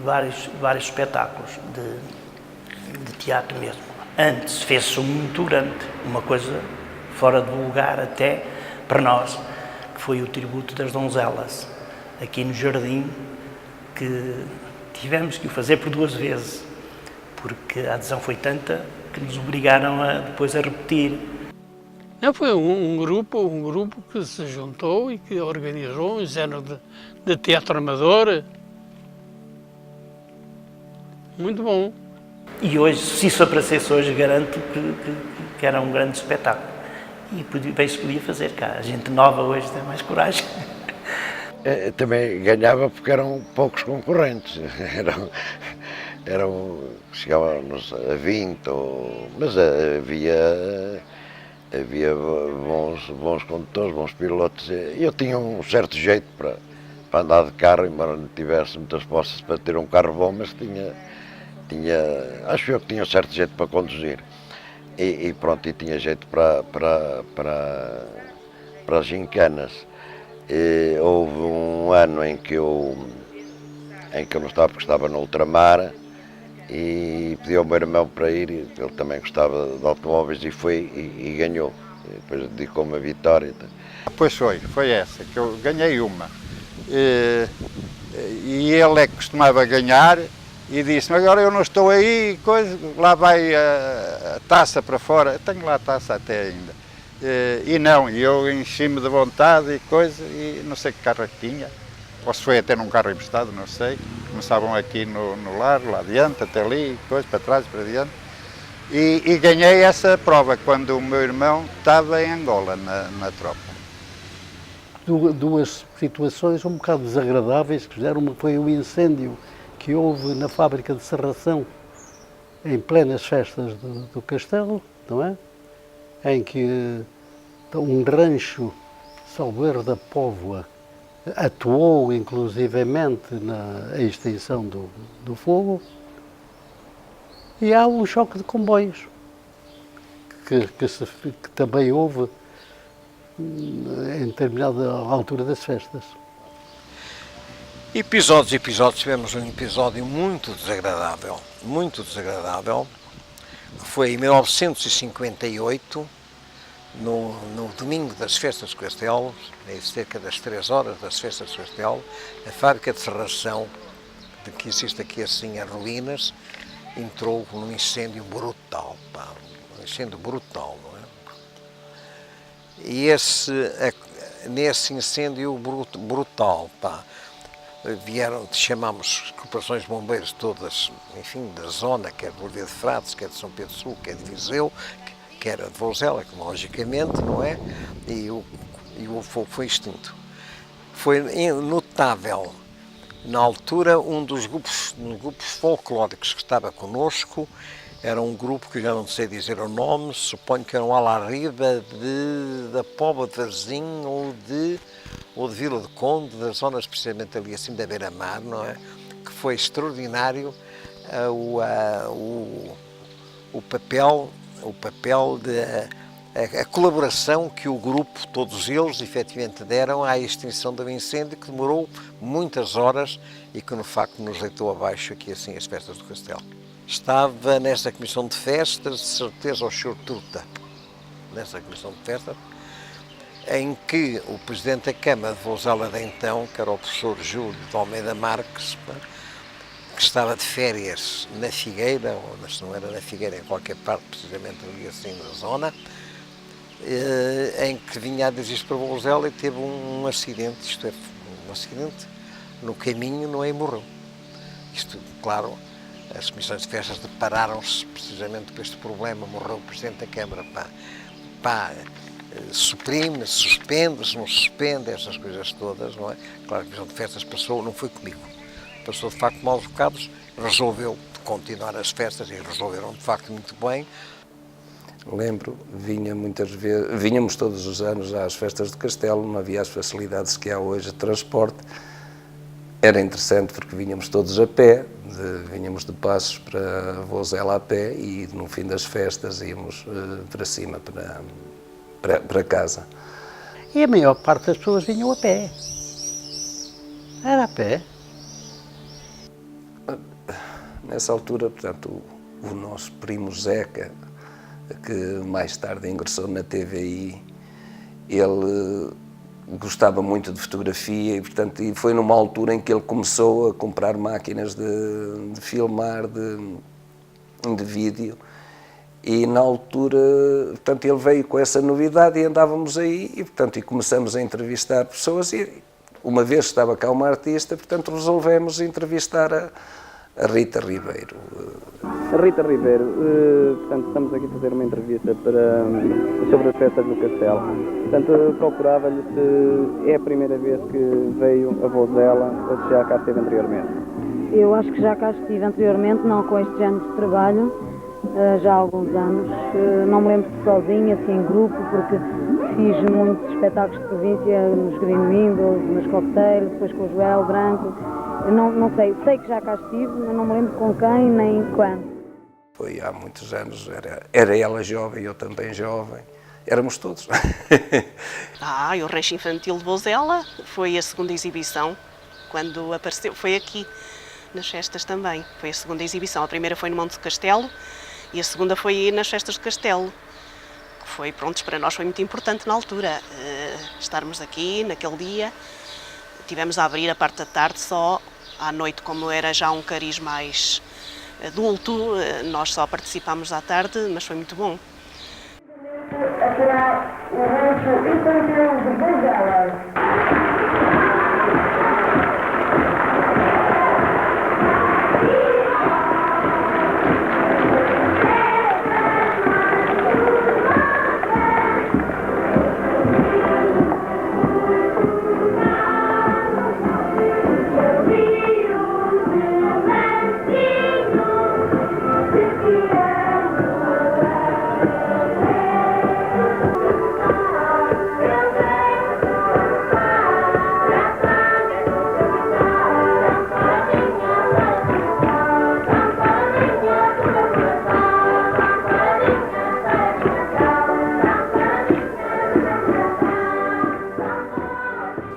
vários espetáculos de teatro mesmo. Antes fez-se um muito grande, uma coisa fora de lugar até para nós, que foi o tributo das donzelas, aqui no Jardim, que tivemos que o fazer por 2 vezes, porque a adesão foi tanta que nos obrigaram depois a repetir. Não, foi um grupo que se juntou e que organizou um género de teatro amador. Muito bom. E hoje, se isso aparecesse hoje, garanto que era um grande espetáculo. E bem se podia fazer cá. A gente nova hoje tem mais coragem. Também ganhava porque eram poucos concorrentes. Chegávamos a 20, mas havia bons condutores, bons pilotos. Eu tinha um certo jeito para andar de carro, embora não tivesse muitas posses para ter um carro bom, mas acho eu que tinha um certo jeito para conduzir. E pronto, e tinha jeito para as gincanas. Houve um ano em que eu não estava, porque estava no ultramar, e pedi ao meu irmão para ir, ele também gostava de automóveis, e foi e ganhou. E depois dedicou-me a vitória. Pois foi essa, que eu ganhei uma. E ele é que costumava ganhar, e disse-me, agora eu não estou aí, lá vai a taça para fora. Eu tenho lá a taça até ainda. E não, eu enchi-me de vontade e não sei que carro é que tinha. Ou se foi até num carro emprestado, não sei. Começavam aqui no lar, lá adiante, até ali, para trás, para adiante. E ganhei essa prova quando o meu irmão estava em Angola, na tropa. Duas situações um bocado desagradáveis que fizeram. Uma foi o incêndio que houve na fábrica de serração, em plenas festas do Castelo, não é? Em que um rancho, salvo erro, da Póvoa, atuou inclusivamente na extinção do fogo. E há um choque de comboios, que também houve em determinada altura das festas. Episódios, tivemos um episódio muito desagradável, foi em 1958, no domingo das festas de Castelo, cerca das 3 horas das festas de Castelo, a fábrica de serração, que existe aqui assim em ruínas, entrou num incêndio brutal, não é? E nesse incêndio brutal, pá, vieram, chamámos corporações de bombeiros todas, enfim, da zona, quer de Bordia de Frades, quer de São Pedro Sul, quer de Viseu, que era de Vouzela, que logicamente, não é? E o fogo foi extinto. Foi notável, na altura, um dos grupos folclóricos que estava connosco, era um grupo que já não sei dizer o nome, suponho que era um Alariba da Póvoa de Varzim ou de Vila do Conde, das zonas precisamente ali assim da beira-mar, não é? Que foi extraordinário o papel a colaboração que o grupo, todos eles, efetivamente deram à extinção do incêndio, que demorou muitas horas e que, no facto, nos deitou abaixo aqui, assim, as festas do Castelo. Estava nessa comissão de festas, de certeza, o Sr. Truta, nessa comissão de festas, em que o Presidente da Câmara de Vouzela de então, que era o professor Júlio de Almeida Marques, que estava de férias na Figueira, ou se não era na Figueira, em qualquer parte, precisamente ali assim na zona, em que vinha a dirigir-se para Vouzela e teve um acidente, isto é, um acidente no caminho, não é, e morreu. Isto, claro, as comissões de festas depararam-se precisamente com este problema, morreu o Presidente da Câmara, suprime, suspende-se, não suspende, essas coisas todas, não é? Claro, a comissão de festas passou, não foi comigo, passou de facto maus bocados, resolveu continuar as festas e resolveram de facto muito bem. Lembro, vínhamos todos os anos às festas do Castelo, não havia as facilidades que há hoje de transporte. Era interessante porque vínhamos todos a pé, vínhamos de Passos para Vouzela a pé e no fim das festas íamos para cima, para casa. E a maior parte das pessoas vinham a pé. Era a pé. Nessa altura, portanto, o nosso primo Zeca, que mais tarde ingressou na TVI, ele gostava muito de fotografia e, portanto, foi numa altura em que ele começou a comprar máquinas de filmar, de vídeo, e na altura, portanto, ele veio com essa novidade e andávamos aí e, portanto, começamos a entrevistar pessoas e uma vez estava cá uma artista, portanto, resolvemos entrevistar a Rita Ribeiro. Rita Ribeiro, portanto, estamos aqui a fazer uma entrevista sobre as festas do Castelo. Portanto, procurava-lhe se é a primeira vez que veio a Vouzela ou se já cá esteve anteriormente. Eu acho que já cá estive anteriormente, não com este género de trabalho, já há alguns anos. Não me lembro de sozinha, assim em grupo, porque fiz muitos espetáculos de província nos Green Windows, nos cocktails, depois com o Joel Branco. Não sei que já cá estive, mas não me lembro com quem nem quando. Foi há muitos anos, era ela jovem, eu também jovem, éramos todos. E o Rancho Infantil de Vouzela foi a segunda exibição, quando apareceu, foi aqui, nas festas também, foi a segunda exibição. A primeira foi no Monte do Castelo e a segunda foi nas festas do Castelo, que foi, pronto, para nós foi muito importante na altura, estarmos aqui naquele dia. Tivemos a abrir a parte da tarde só, à noite, como era já um cariz mais adulto, nós só participámos à tarde, mas foi muito bom. Será o Rancho Infantil de Vouzela.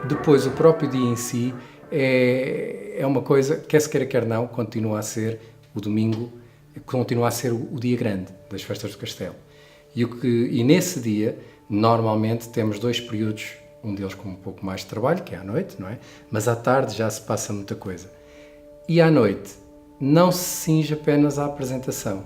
Depois, o próprio dia em si é uma coisa, quer se queira, quer não, continua a ser o domingo, continua a ser o dia grande das festas do Castelo. E nesse dia, normalmente, temos dois períodos, um deles com um pouco mais de trabalho, que é à noite, não é? Mas à tarde já se passa muita coisa. E à noite, não se cinge apenas à apresentação.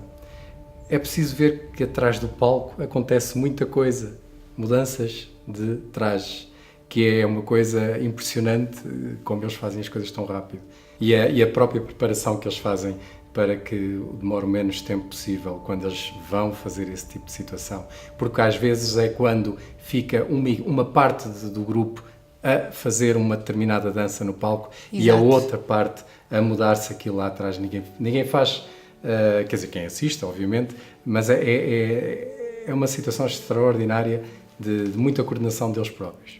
É preciso ver que atrás do palco acontece muita coisa mudanças de trajes, que é uma coisa impressionante como eles fazem as coisas tão rápido. E a própria preparação que eles fazem para que demore o menos tempo possível quando eles vão fazer esse tipo de situação. Porque às vezes é quando fica uma parte do grupo a fazer uma determinada dança no palco. Exato. E a outra parte a mudar-se aquilo lá atrás. Ninguém faz, quer dizer, quem assiste, obviamente, mas é uma situação extraordinária de muita coordenação deles próprios.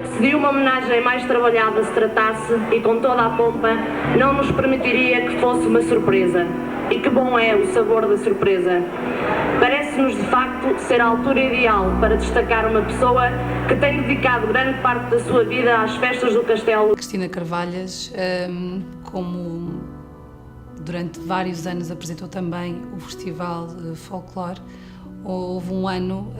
Se de uma homenagem mais trabalhada se tratasse, e com toda a pompa, não nos permitiria que fosse uma surpresa. E que bom é o sabor da surpresa. Parece-nos, de facto, ser a altura ideal para destacar uma pessoa que tem dedicado grande parte da sua vida às festas do Castelo. Cristina Carvalhas, como durante vários anos apresentou também o Festival Folclore, houve um ano,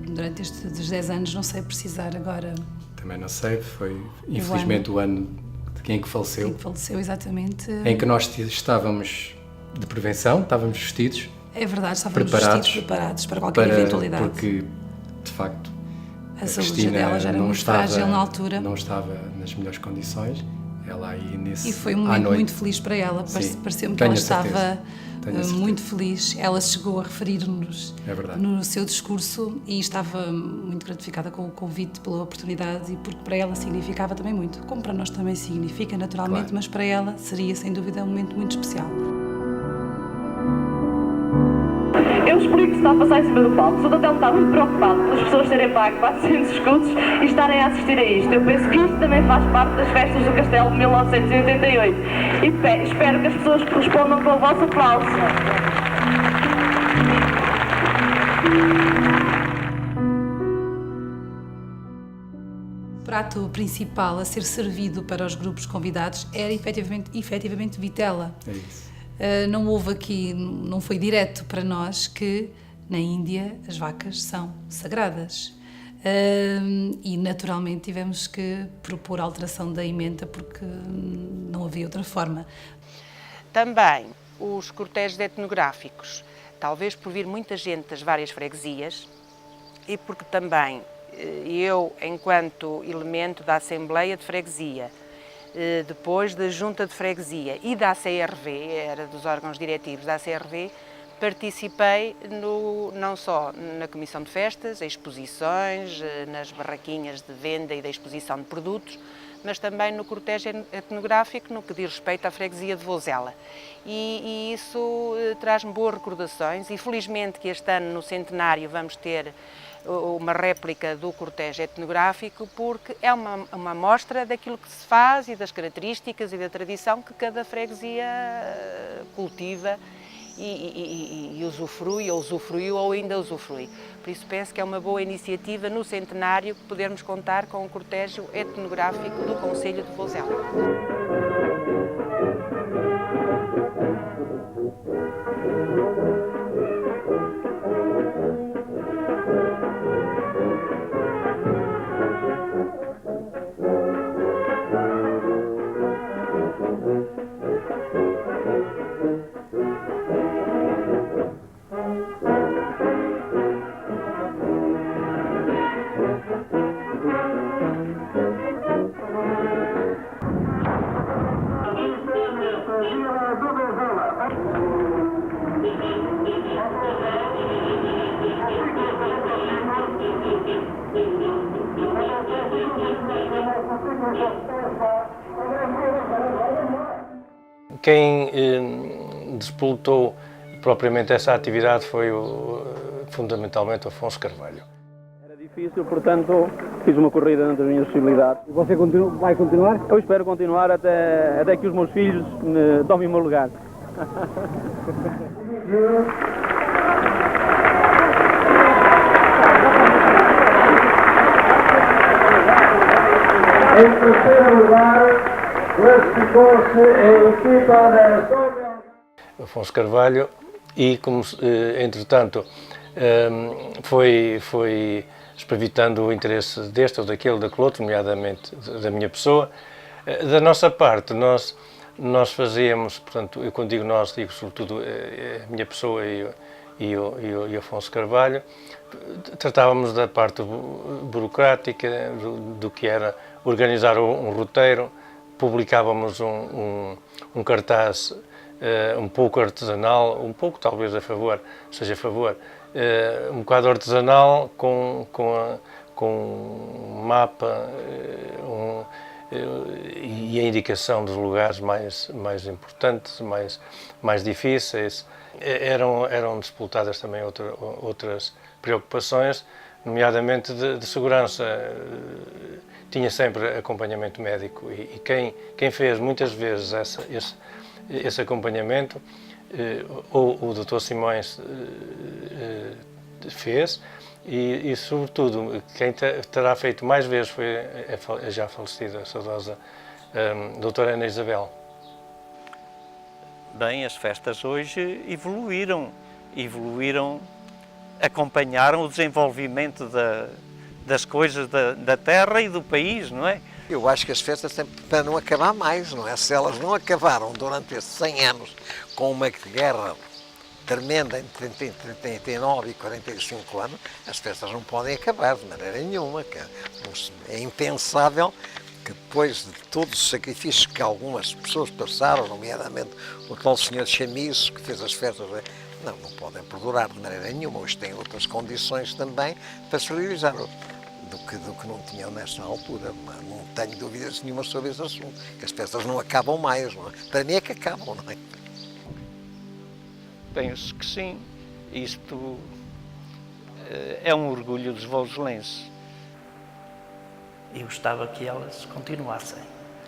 durante estes 10 anos, não sei precisar agora. Também não sei, foi infelizmente o ano de quem que faleceu. Quem que faleceu, exatamente. Em que nós estávamos de prevenção, estávamos vestidos. É verdade, estávamos preparados para qualquer eventualidade. Porque, de facto, a saúde dela já era muito frágil na altura. Não estava nas melhores condições. Ela aí nesse E foi um momento muito feliz para ela. Pareceu-me que ela estava muito feliz. Ela chegou a referir-nos no seu discurso e estava muito gratificada com o convite, pela oportunidade, e porque para ela significava também muito. Como para nós também significa, naturalmente, mas para ela seria, sem dúvida, um momento muito especial. Eu explico o que está a passar em cima do palco. O Sr. Hotel está muito preocupado pelas pessoas terem pago 400 escudos e estarem a assistir a isto. Eu penso que isto também faz parte das festas do Castelo de 1988. E espero que as pessoas correspondam com o vosso aplauso. O prato principal a ser servido para os grupos convidados era efetivamente vitela. É isso. Não houve aqui, não foi direto para nós que na Índia as vacas são sagradas. E naturalmente tivemos que propor a alteração da emenda porque não havia outra forma. Também os cortejos etnográficos, talvez por vir muita gente das várias freguesias e porque também eu, enquanto elemento da Assembleia de Freguesia, depois da Junta de Freguesia e da ACRV, era dos órgãos diretivos da ACRV, participei não só na Comissão de Festas, exposições, nas barraquinhas de venda e da exposição de produtos, mas também no cortejo etnográfico, no que diz respeito à freguesia de Vozela. E isso traz-me boas recordações e felizmente que este ano, no centenário, vamos ter uma réplica do cortejo etnográfico, porque é uma mostra daquilo que se faz e das características e da tradição que cada freguesia cultiva e usufrui, ou usufruiu, ou ainda usufrui. Por isso penso que é uma boa iniciativa no centenário podermos contar com o cortejo etnográfico do Concelho de Vozela. Quem disputou propriamente essa atividade foi fundamentalmente o Afonso Carvalho. Era difícil, portanto, fiz uma corrida dentro das minhas possibilidades. E você vai continuar? Eu espero continuar até que os meus filhos me tomem o meu lugar. Em terceiro lugar, classificou-se a equipa da Sobel. Afonso Carvalho, e como, entretanto, foi espavitando o interesse deste ou daquele outro, nomeadamente da minha pessoa. Da nossa parte, nós fazíamos, portanto, eu quando digo nós, digo sobretudo a minha pessoa e o Afonso Carvalho, tratávamos da parte burocrática, do que era organizar um roteiro, publicávamos um cartaz um pouco artesanal, um pouco talvez seja a favor, um bocado artesanal com um mapa e a indicação dos lugares mais importantes, mais difíceis. Eram disputadas também outras preocupações, nomeadamente de segurança. Tinha sempre acompanhamento médico e quem fez muitas vezes esse acompanhamento, ou o Dr. Simões fez, e sobretudo quem terá feito mais vezes foi a já falecida, a saudosa doutora Ana Isabel. Bem, as festas hoje evoluíram, acompanharam o desenvolvimento das coisas da terra e do país, não é? Eu acho que as festas têm para não acabar mais, não é? Se elas não acabaram durante esses 100 anos com uma guerra tremenda entre 39 e 45 anos, as festas não podem acabar de maneira nenhuma. É impensável que depois de todos os sacrifícios que algumas pessoas passaram, nomeadamente o tal senhor Chamiço, que fez as festas, não podem perdurar de maneira nenhuma. Hoje têm outras condições também para se realizar do que não tinham nesta altura. Não tenho dúvidas nenhuma sobre esse assunto, que as festas não acabam mais, não é? Para mim é que acabam, não é? Penso que sim. Isto é um orgulho dos voselenses. Eu gostava que elas continuassem.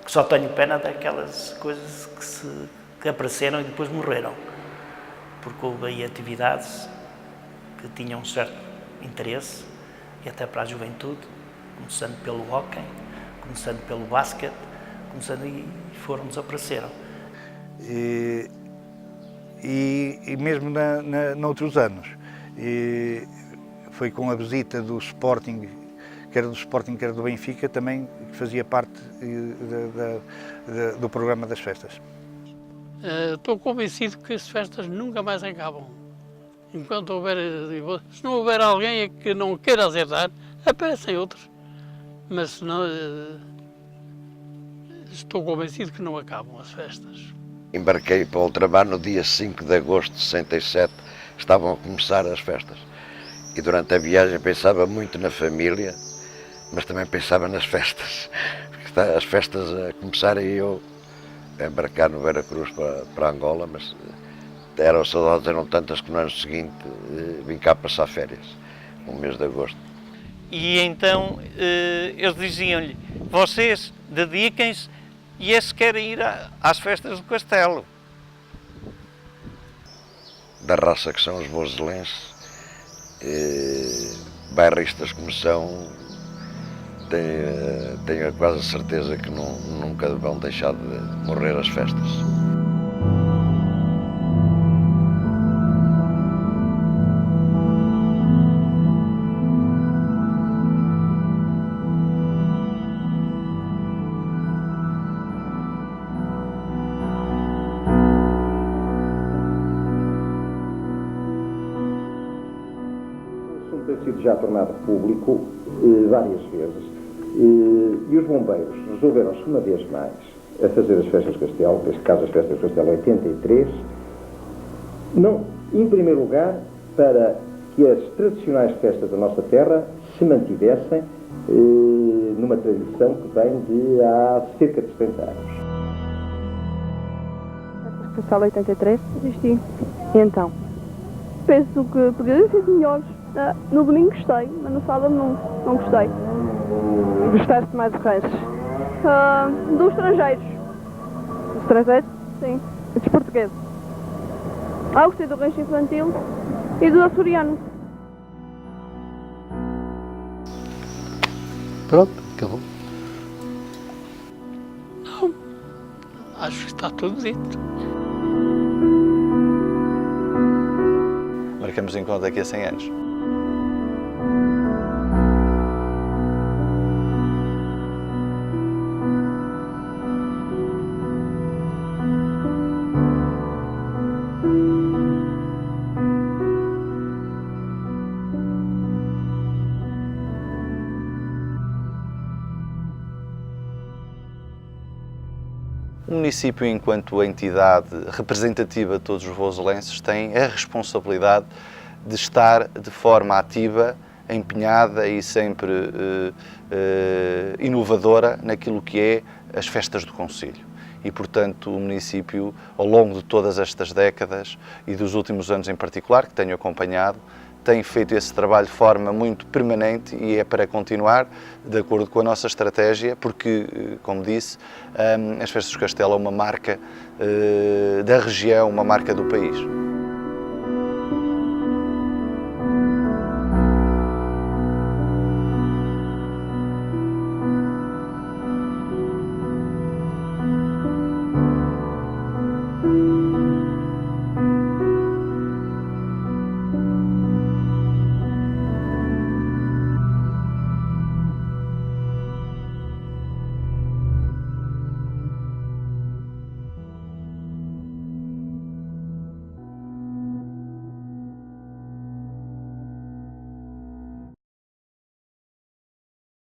Que só tenho pena daquelas coisas que apareceram e depois morreram. Porque houve aí atividades que tinham um certo interesse, e até para a juventude, começando pelo hóquei, começando pelo basquete, e foram, desapareceram. E mesmo noutros anos, foi com a visita do Sporting, quer do Benfica, também que fazia parte do programa das festas. Estou convencido que as festas nunca mais acabam. Enquanto houver, se não houver alguém que não queira azedar, aparecem outros. Mas se não, estou convencido que não acabam as festas. Embarquei para o ultramar no dia 5 de agosto de 67, estavam a começar as festas. E durante a viagem pensava muito na família, mas também pensava nas festas. As festas a começarem e eu a embarcar no Veracruz para Angola, mas as saudades eram tantas que no ano seguinte vim cá passar férias, no mês de agosto. E então eles diziam-lhe, vocês dediquem-se e esse querem ir às festas do castelo. Da raça que são os voselenses, bairristas como são, tenho quase a certeza que nunca vão deixar de morrer as festas. Tem sido já tornado público várias vezes e os bombeiros resolveram-se uma vez mais a fazer as festas do Castelo, neste caso as festas do Castelo 83, não, em primeiro lugar, para que as tradicionais festas da nossa terra se mantivessem numa tradição que vem de há cerca de 70 anos. O Castelo 83 existi. E então? Penso que podia ser melhores. No domingo gostei, mas no sábado não gostei. Gostaste mais de quais? Dos estrangeiros. Dos estrangeiros? Sim. E dos portugueses? Gostei do rancho infantil e do açoriano. Pronto, acabou. Acho que está tudo dito. Marcamos encontro daqui a 100 anos. O município, enquanto entidade representativa de todos os voselenses, tem a responsabilidade de estar de forma ativa, empenhada e sempre inovadora naquilo que é as festas do concelho. E, portanto, o município, ao longo de todas estas décadas e dos últimos anos em particular, que tenho acompanhado, tem feito esse trabalho de forma muito permanente e é para continuar, de acordo com a nossa estratégia, porque, como disse, as Festas do Castelo é uma marca da região, uma marca do país.